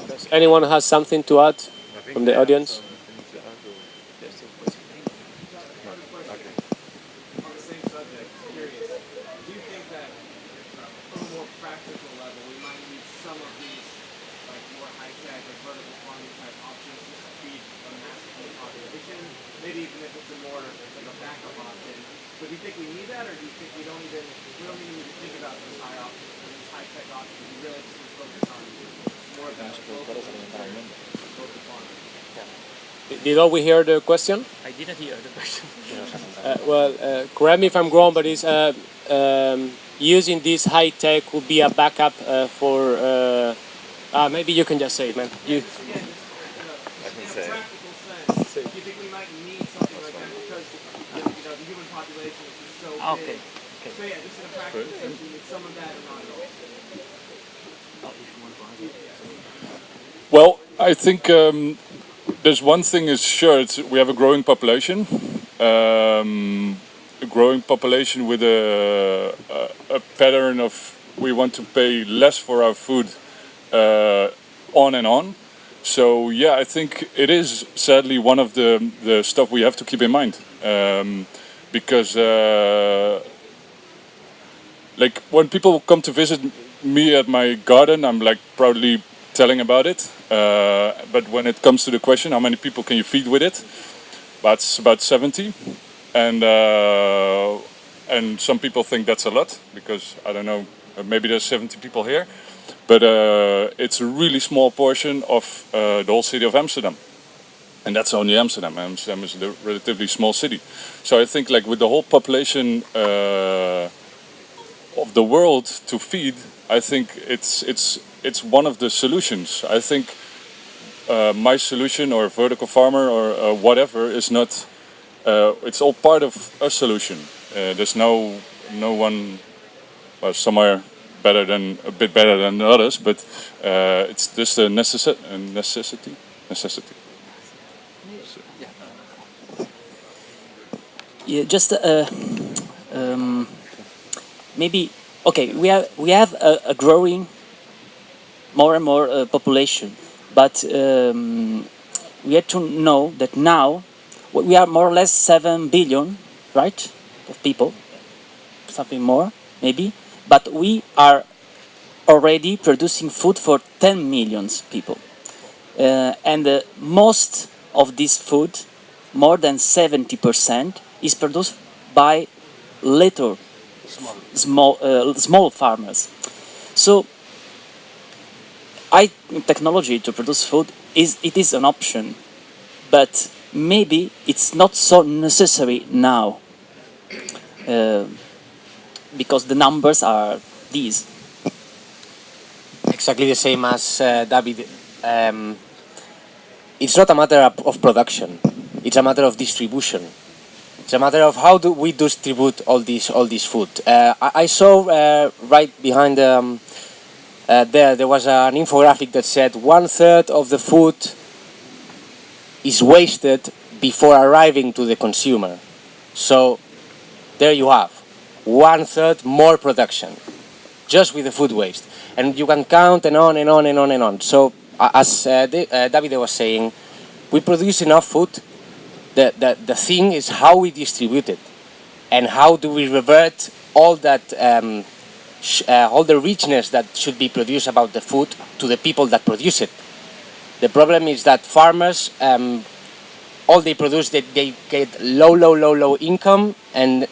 Speaker 1: Does anyone has something to add from the audience? Did all we hear the question?
Speaker 3: I didn't hear the question.
Speaker 1: Correct me if I'm wrong, but it's using this high tech would be a backup for. Maybe you can just say it, man. You.
Speaker 2: I can say it.
Speaker 8: Do you think we might need something like that because the human population is just so big? So yeah, just in a practical sense, we need some of that or not at all.
Speaker 6: Well, I think there's one thing is sure, we have a growing population. A growing population with a pattern of we want to pay less for our food on and on. So yeah, I think it is sadly one of the stuff we have to keep in mind. Because like when people come to visit me at my garden, I'm like proudly telling about it. But when it comes to the question, how many people can you feed with it? That's about 70. And some people think that's a lot because, I don't know, maybe there's 70 people here. But it's a really small portion of the whole city of Amsterdam. And that's only Amsterdam. Amsterdam is a relatively small city. So I think like with the whole population of the world to feed, I think it's one of the solutions. I think my solution or vertical farmer or whatever is not, it's all part of a solution. There's no one, well, some are a bit better than others, but it's just a necessity.
Speaker 3: Yeah, just maybe okay. We have a growing more and more population, but we have to know that now we are more or less 7 billion, right, of people, something more maybe. But we are already producing food for 10 million people, and most of this food, more than 70%, is produced by little, small farmers. So, technology to produce food is an option, but maybe it's not so necessary now, because the numbers are these.
Speaker 5: Exactly the same as David. It's not a matter of production; it's a matter of distribution. It's a matter of how do we distribute all this food. I saw right behind there was an infographic that said 1/3 of the food is wasted before arriving to the consumer. So there you have 1/3 more production just with the food waste, and you can count and on and on and on and on. So as Davide was saying, we produce enough food. The thing is how we distribute it, and how do we revert all that all the richness that should be produced about the food to the people that produce it. The problem is that farmers, all they produce, they get low income, and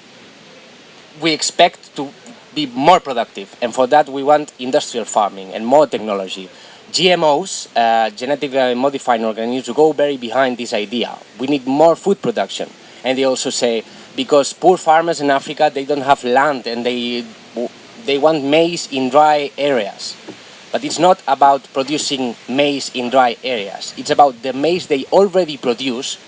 Speaker 5: we expect to be more productive. And for that, we want industrial farming and more technology. GMOs, genetically modified organisms, go very behind this idea. We need more food production. And they also say, because poor farmers in Africa, they don't have land, and they want maize in dry areas. But it's not about producing maize in dry areas. It's about the maize they already produce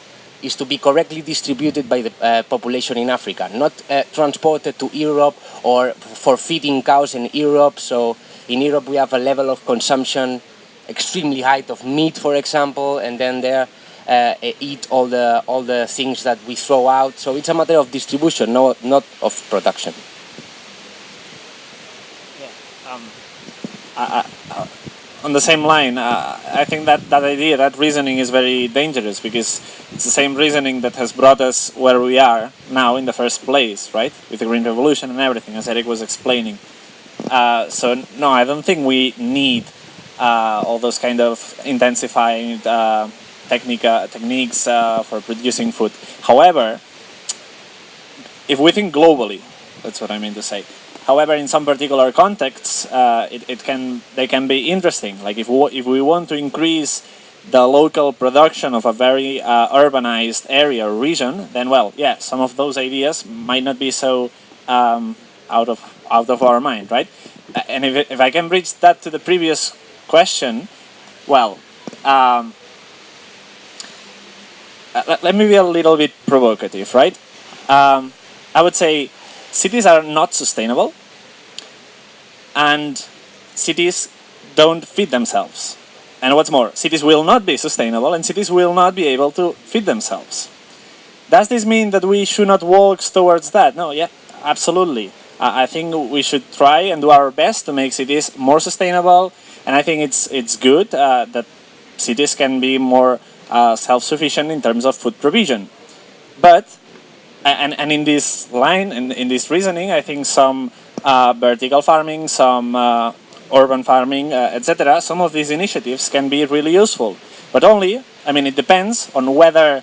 Speaker 5: is to be correctly distributed by the population in Africa, not transported to Europe or for feeding cows in Europe. So in Europe we have a level of consumption extremely high of meat, for example, and then there eat all the things that we throw out. So it's a matter of distribution, not of production.
Speaker 4: On the same line, I think that idea, that reasoning is very dangerous, because it's the same reasoning that has brought us where we are now in the first place, right? With the Green Revolution and everything, as Eric was explaining. So no, I don't think we need all those kind of intensified techniques for producing food. However, if we think globally, that's what I mean to say. However, in some particular contexts, they can be interesting. Like if we want to increase the local production of a very urbanized area or region, then well, yeah, some of those ideas might not be so out of our mind, right? And if I can bridge that to the previous question, well, let me be a little bit provocative, right? I would say cities are not sustainable, and cities don't feed themselves. And what's more, cities will not be sustainable, and cities will not be able to feed themselves. Does this mean that we should not walk towards that? No, yeah, absolutely. I think we should try and do our best to make cities more sustainable, and I think it's good that cities can be more self-sufficient in terms of food provision. But and in this line, in this reasoning, I think some vertical farming, some urban farming, etc., some of these initiatives can be really useful. But only, I mean, it depends on whether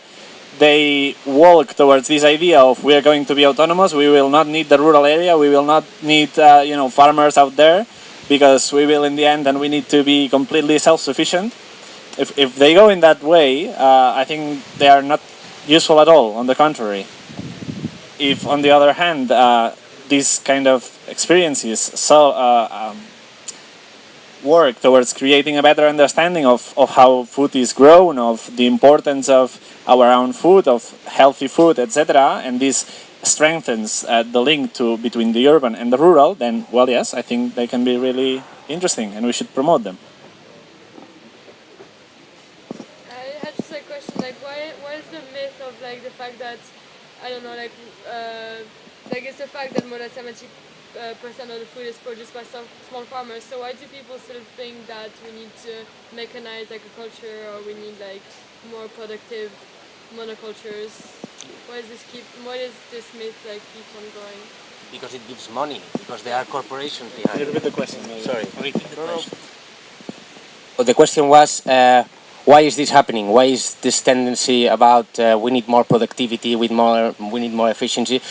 Speaker 4: they walk towards this idea of we are going to be autonomous, we will not need the rural area, we will not need farmers out there, because we will in the end, and we need to be completely self-sufficient. If they go in that way, I think they are not useful at all, on the contrary. If, on the other hand, these kind of experiences work towards creating a better understanding of how food is grown, of the importance of our own food, of healthy food, etc., and this strengthens the link between the urban and the rural, then, well, yes, I think they can be really interesting, and we should promote them.
Speaker 9: I had just a question, like, why is the myth of, like, the fact that, I don't know, like it's the fact that more than 70% of the food is produced by some small farmers. So why do people still think that we need to mechanize agriculture, or we need like more productive monocultures? Why is this myth like keep on going?
Speaker 5: Because it gives money, because there are corporations behind it.
Speaker 4: Repeat the question.
Speaker 5: Sorry. Repeat the question. Well, the question was, why is this happening? Why is this tendency about we need more productivity, we need more efficiency?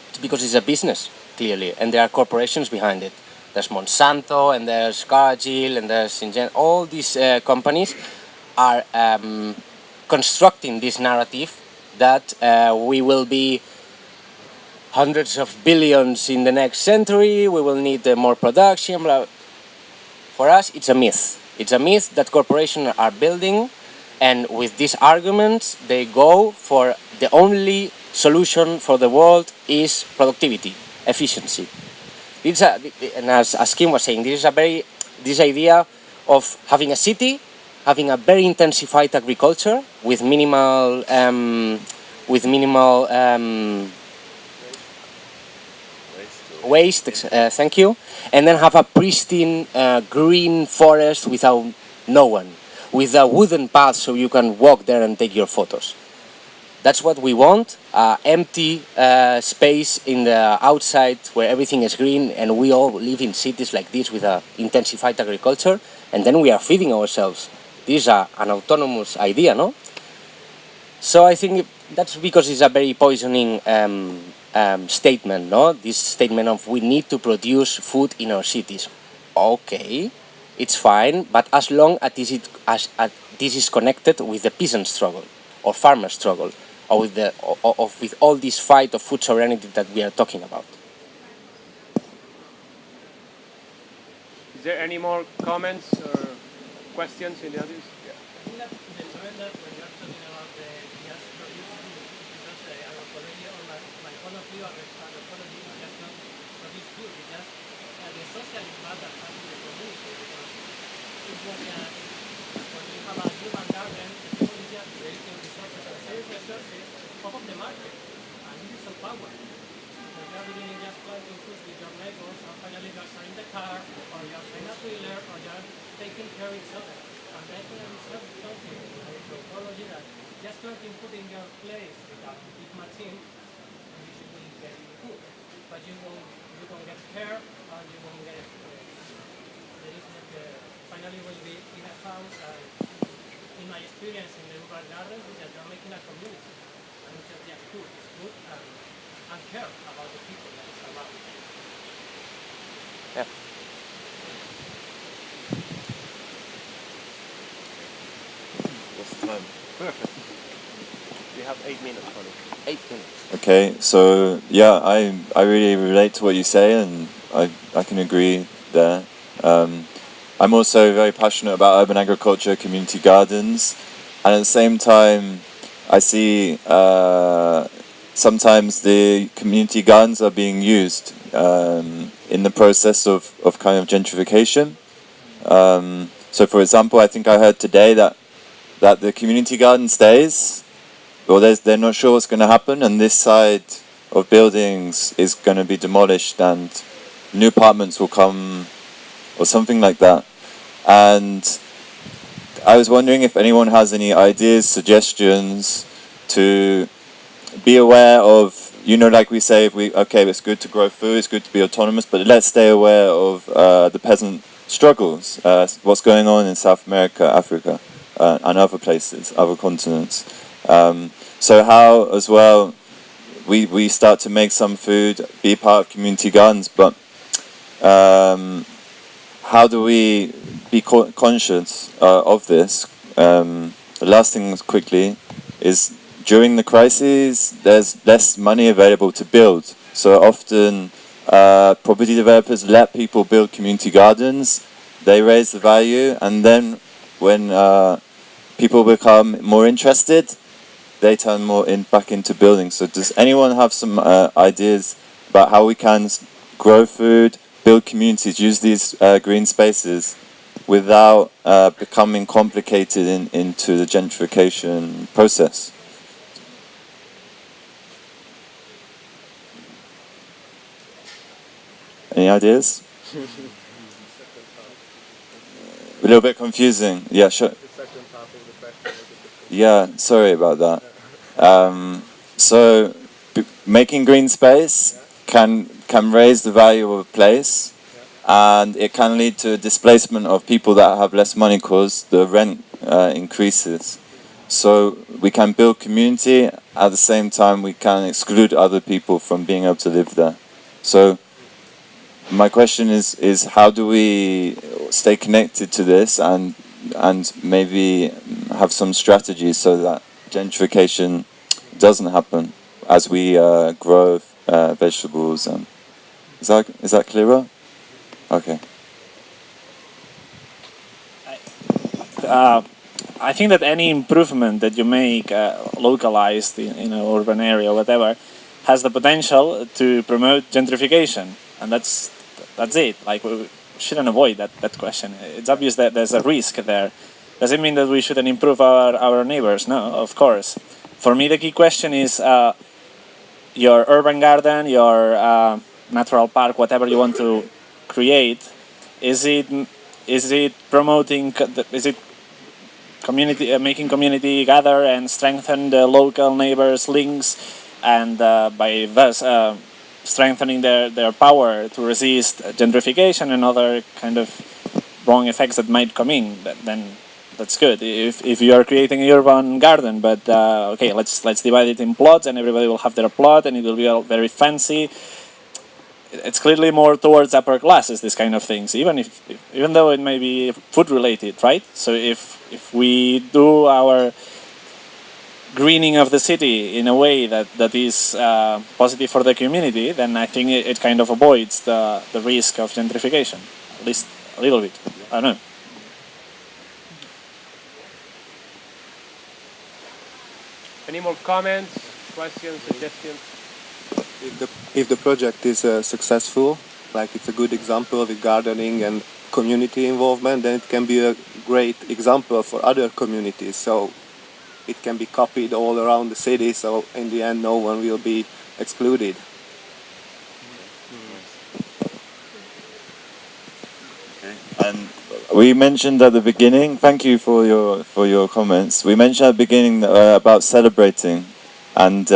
Speaker 5: It's because it's a business, clearly, and there are corporations behind it. There's Monsanto, and there's Cargill, and there's Syngenta. All these companies are constructing this narrative that we will be hundreds of billions in the next century, we will need more production, blah. For us, it's a myth. It's a myth that corporations are building, and with these arguments, they go for the only solution for the world is productivity, efficiency. And as Kim was saying, this idea of having a city, having a very intensified agriculture with minimal waste, thank you, and then have a pristine green forest without No one. With a wooden path so you can walk there and take your photos. That's what we want, empty space in the outside where everything is green, and we all live in cities like this with intensified agriculture, and then we are feeding ourselves. This is an autonomous idea, no? So I think that's because it's a very poisoning statement, no? This statement of we need to produce food in our cities. Okay, it's fine, but as long as this is connected with the peasant struggle or farmer struggle, or with all this fight of food sovereignty that we are talking about.
Speaker 1: Is there any more comments or questions in the audience? Yeah.
Speaker 10: The trend that when you're talking about the just producing food, because agroecology or my point of view, agroecology is just not produce food, it's just the social impact that has in the community. Because it's like when you have a urban garden, the people is just creating resources and selling resources off of the market, and this is so powerful. When you are beginning just planting food with your neighbors, and finally you are in the car, or you are in a trailer, or you are taking care of each other. And I think it's something in agroecology that just planting food in your place with a big machine, and you will get food. But you won't get care, and you won't get there is not finally will be in a house. In my experience in the urban gardens, is that you're making a community. And it's just food, it's food and care about the people that is around.
Speaker 5: Yeah.
Speaker 2: What's the time?
Speaker 1: Perfect. We have 8 minutes, Connie.
Speaker 5: 8 minutes.
Speaker 2: Okay, so yeah, I really relate to what you say, and I can agree there. I'm also very passionate about urban agriculture, community gardens, and at the same time, I see sometimes the community gardens are being used in the process of kind of gentrification. So, for example, I think I heard today that the community garden stays, or they're not sure what's going to happen, and this side of buildings is going to be demolished, and new apartments will come, or something like that. And I was wondering if anyone has any ideas, suggestions to be aware of, like we say, it's good to grow food, it's good to be autonomous, but let's stay aware of the peasant struggles, what's going on in South America, Africa, and other places, other continents. So how, as well, we start to make some food, be part of community gardens, but how do we be conscious of this? The last thing quickly is, during the crises, there's less money available to build. So often property developers let people build community gardens, they raise the value, and then when people become more interested, they turn back into building. So does anyone have some ideas about how we can grow food, build communities, use these green spaces without becoming complicated into the gentrification process? Any ideas? A little bit confusing. Yeah, sure. Yeah, sorry about that. So making green space can raise the value of a place, and it can lead to a displacement of people that have less money because the rent increases. So we can build community, at the same time we can exclude other people from being able to live there. So my question is how do we stay connected to this and maybe have some strategies so that gentrification doesn't happen as we grow vegetables? And is that clearer? Okay.
Speaker 4: I think that any improvement that you make localized in an urban area or whatever has the potential to promote gentrification, and that's it. Like, we shouldn't avoid that question. It's obvious that there's a risk there. Does it mean that we shouldn't improve our neighbors? No, of course. For me, the key question is your urban garden, your natural park, whatever you want to create. Is it is it promoting? Is it community, making community gather and strengthen the local neighbors' links, and by thus strengthening their power to resist gentrification and other kind of wrong effects that might come in? Then that's good. If you are creating a urban garden, but okay, let's divide it in plots, and everybody will have their plot, and it will be all very fancy. It's clearly more towards upper classes, this kind of things, even though it may be food related, right? So if we do our greening of the city in a way that is positive for the community, then I think it kind of avoids the risk of gentrification, at least a little bit. I don't know.
Speaker 1: Any more comments, questions, suggestions?
Speaker 11: If the project is successful, like it's a good example with gardening and community involvement, then it can be a great example for other communities. So it can be copied all around the city. So in the end, no one will be excluded.
Speaker 2: And we mentioned at the beginning. Thank you for your comments. We mentioned at the beginning about celebrating, and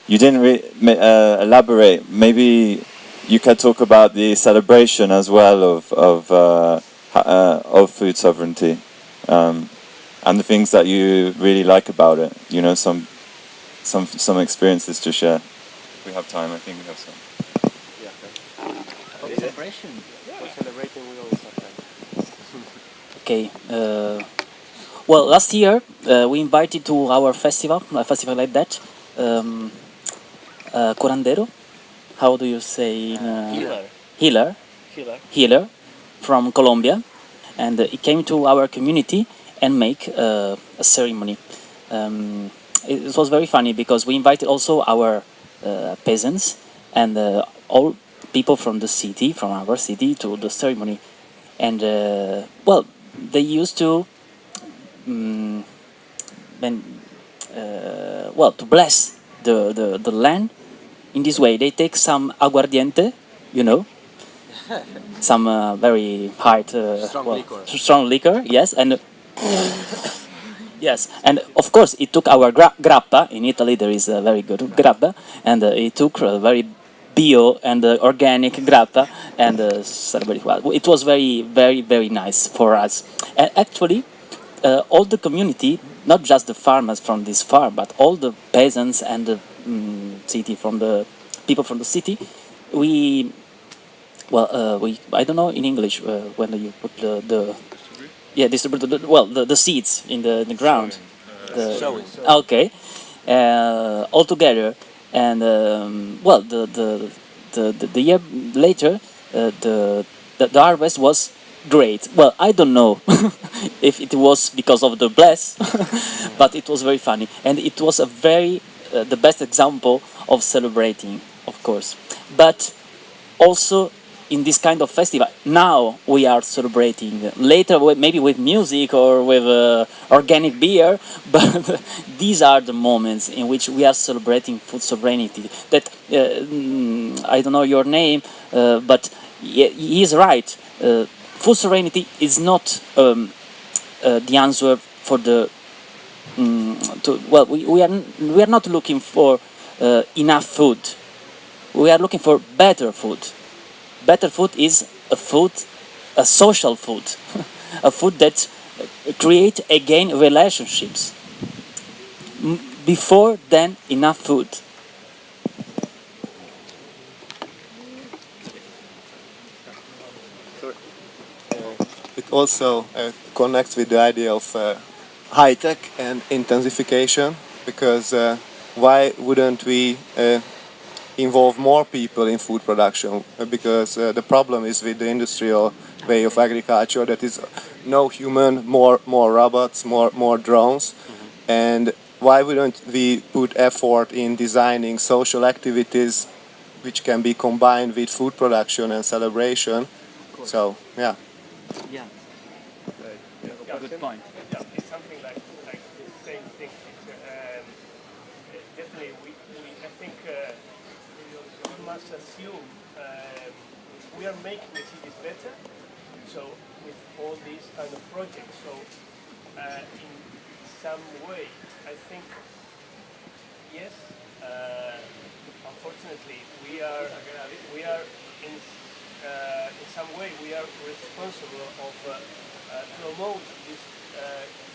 Speaker 2: you didn't elaborate. Maybe you could talk about the celebration as well of food sovereignty, and the things that you really like about it. You know, some experiences to share. If we have time, I think we have some.
Speaker 3: About celebration.
Speaker 1: We're celebrating with all stuff.
Speaker 3: Okay. Well, last year we invited to our festival, a festival like that, curandero. How do you say? Healer. Healer from Colombia, and he came to our community and make a ceremony. It was very funny because we invited also our peasants and all people from the city, from our city, to the ceremony. And well, they used to to bless the land in this way. They take some aguardiente, you know, some very hard strong liquor, yes, and yes, and of course it took our grappa. In Italy there is a very good grappa, and it took a very bio and organic grappa, and celebrated well. It was very, very, very nice for us. And actually, all the community, not just the farmers from this farm, but all the peasants and the city, from the people from the city, we I don't know in English when you put the distribute the seeds in the ground.
Speaker 5: Sowing.
Speaker 3: Okay, all together. And the year later, the harvest was great. Well, I don't know if it was because of the bless, but it was very funny, and it was a very the best example of celebrating, of course. But also in this kind of festival, now we are celebrating. Later, maybe with music or with organic beer, but these are the moments in which we are celebrating food sovereignty. That I don't know your name, but he is right. Food sovereignty is not the answer for the. We are not looking for enough food. We are looking for better food. Better food is a social food, a food that create again relationships. Before then, enough food.
Speaker 11: It also connects with the idea of high tech and intensification, because why wouldn't we involve more people in food production? Because the problem is with the industrial way of agriculture that is no human, more robots, more drones. And why wouldn't we put effort in designing social activities which can be combined with food production and celebration? So yeah.
Speaker 3: Good point.
Speaker 1: Yeah, it's something like the same thing. Definitely, I think we must assume we are making the cities better, So with all these kind of projects, so in some way, I think yes. Unfortunately, we are in some way we are responsible of promote this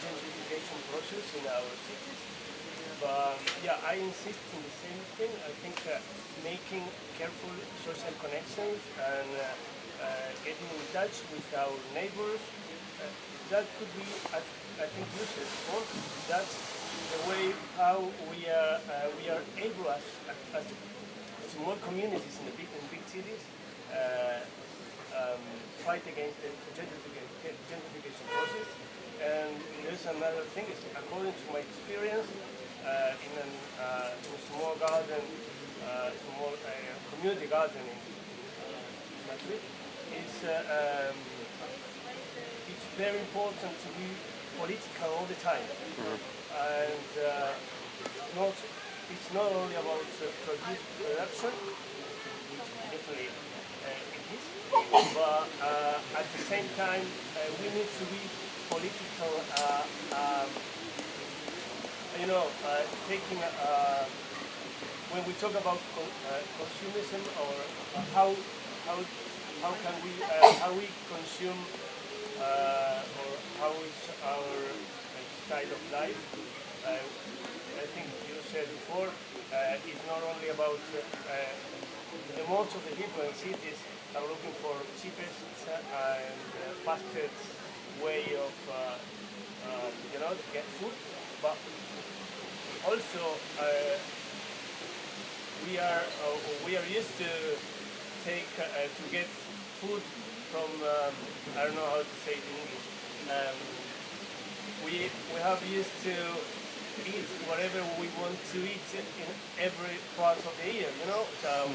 Speaker 1: gentrification process in our cities. But yeah, I insist in the same thing. I think making careful social connections and getting in touch with our neighbors, that could be, I think, useful. That's the way how we are able as small communities in big cities fight against the gentrification process. And there's another thing, is according to my experience in a small garden, small community garden in Madrid, it's very important to be political all the time. And it's not only about production, which definitely it is, but at the same time we need to be political. Taking when we talk about consumerism, or how can we consume, or how is our style of life. I think you said before, it's not only about most of the people in cities are looking for cheapest and fastest way of to get food, but also we are used to get food from I don't know how to say it in English. We have used to eat whatever we want to eat in every part of the year, So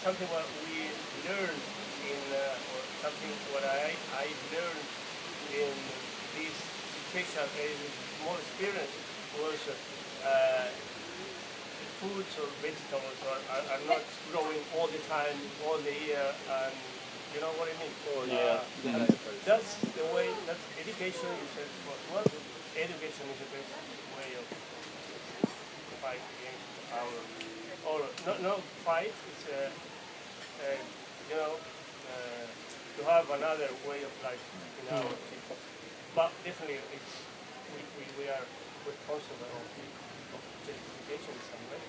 Speaker 1: something what we learned or something what I learned in this special small experience was fruits or vegetables are not growing all the time, all the year, and you know what I mean? That's the way. That's education is education is the best way of fight against our, or not fight. It's to have another way of life in our city. But definitely, we are responsible of gentrification in some way.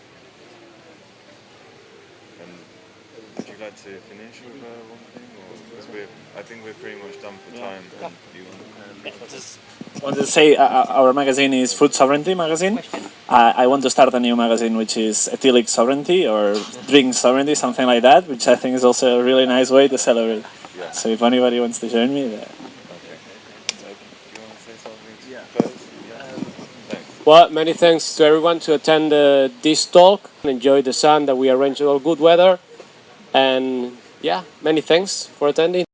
Speaker 2: And would you like to finish with one thing, or because I think we're pretty much done for time. And you
Speaker 4: want to say our magazine is Food Sovereignty magazine. I want to start a new magazine which is Ethylic Sovereignty or Drink Sovereignty, something like that, which I think is also a really nice way to celebrate.
Speaker 2: Yeah.
Speaker 4: So if anybody wants to join me, there.
Speaker 12: Well, many thanks to everyone to attend this talk. Enjoy the sun that we arranged all good weather. And yeah, many thanks for attending.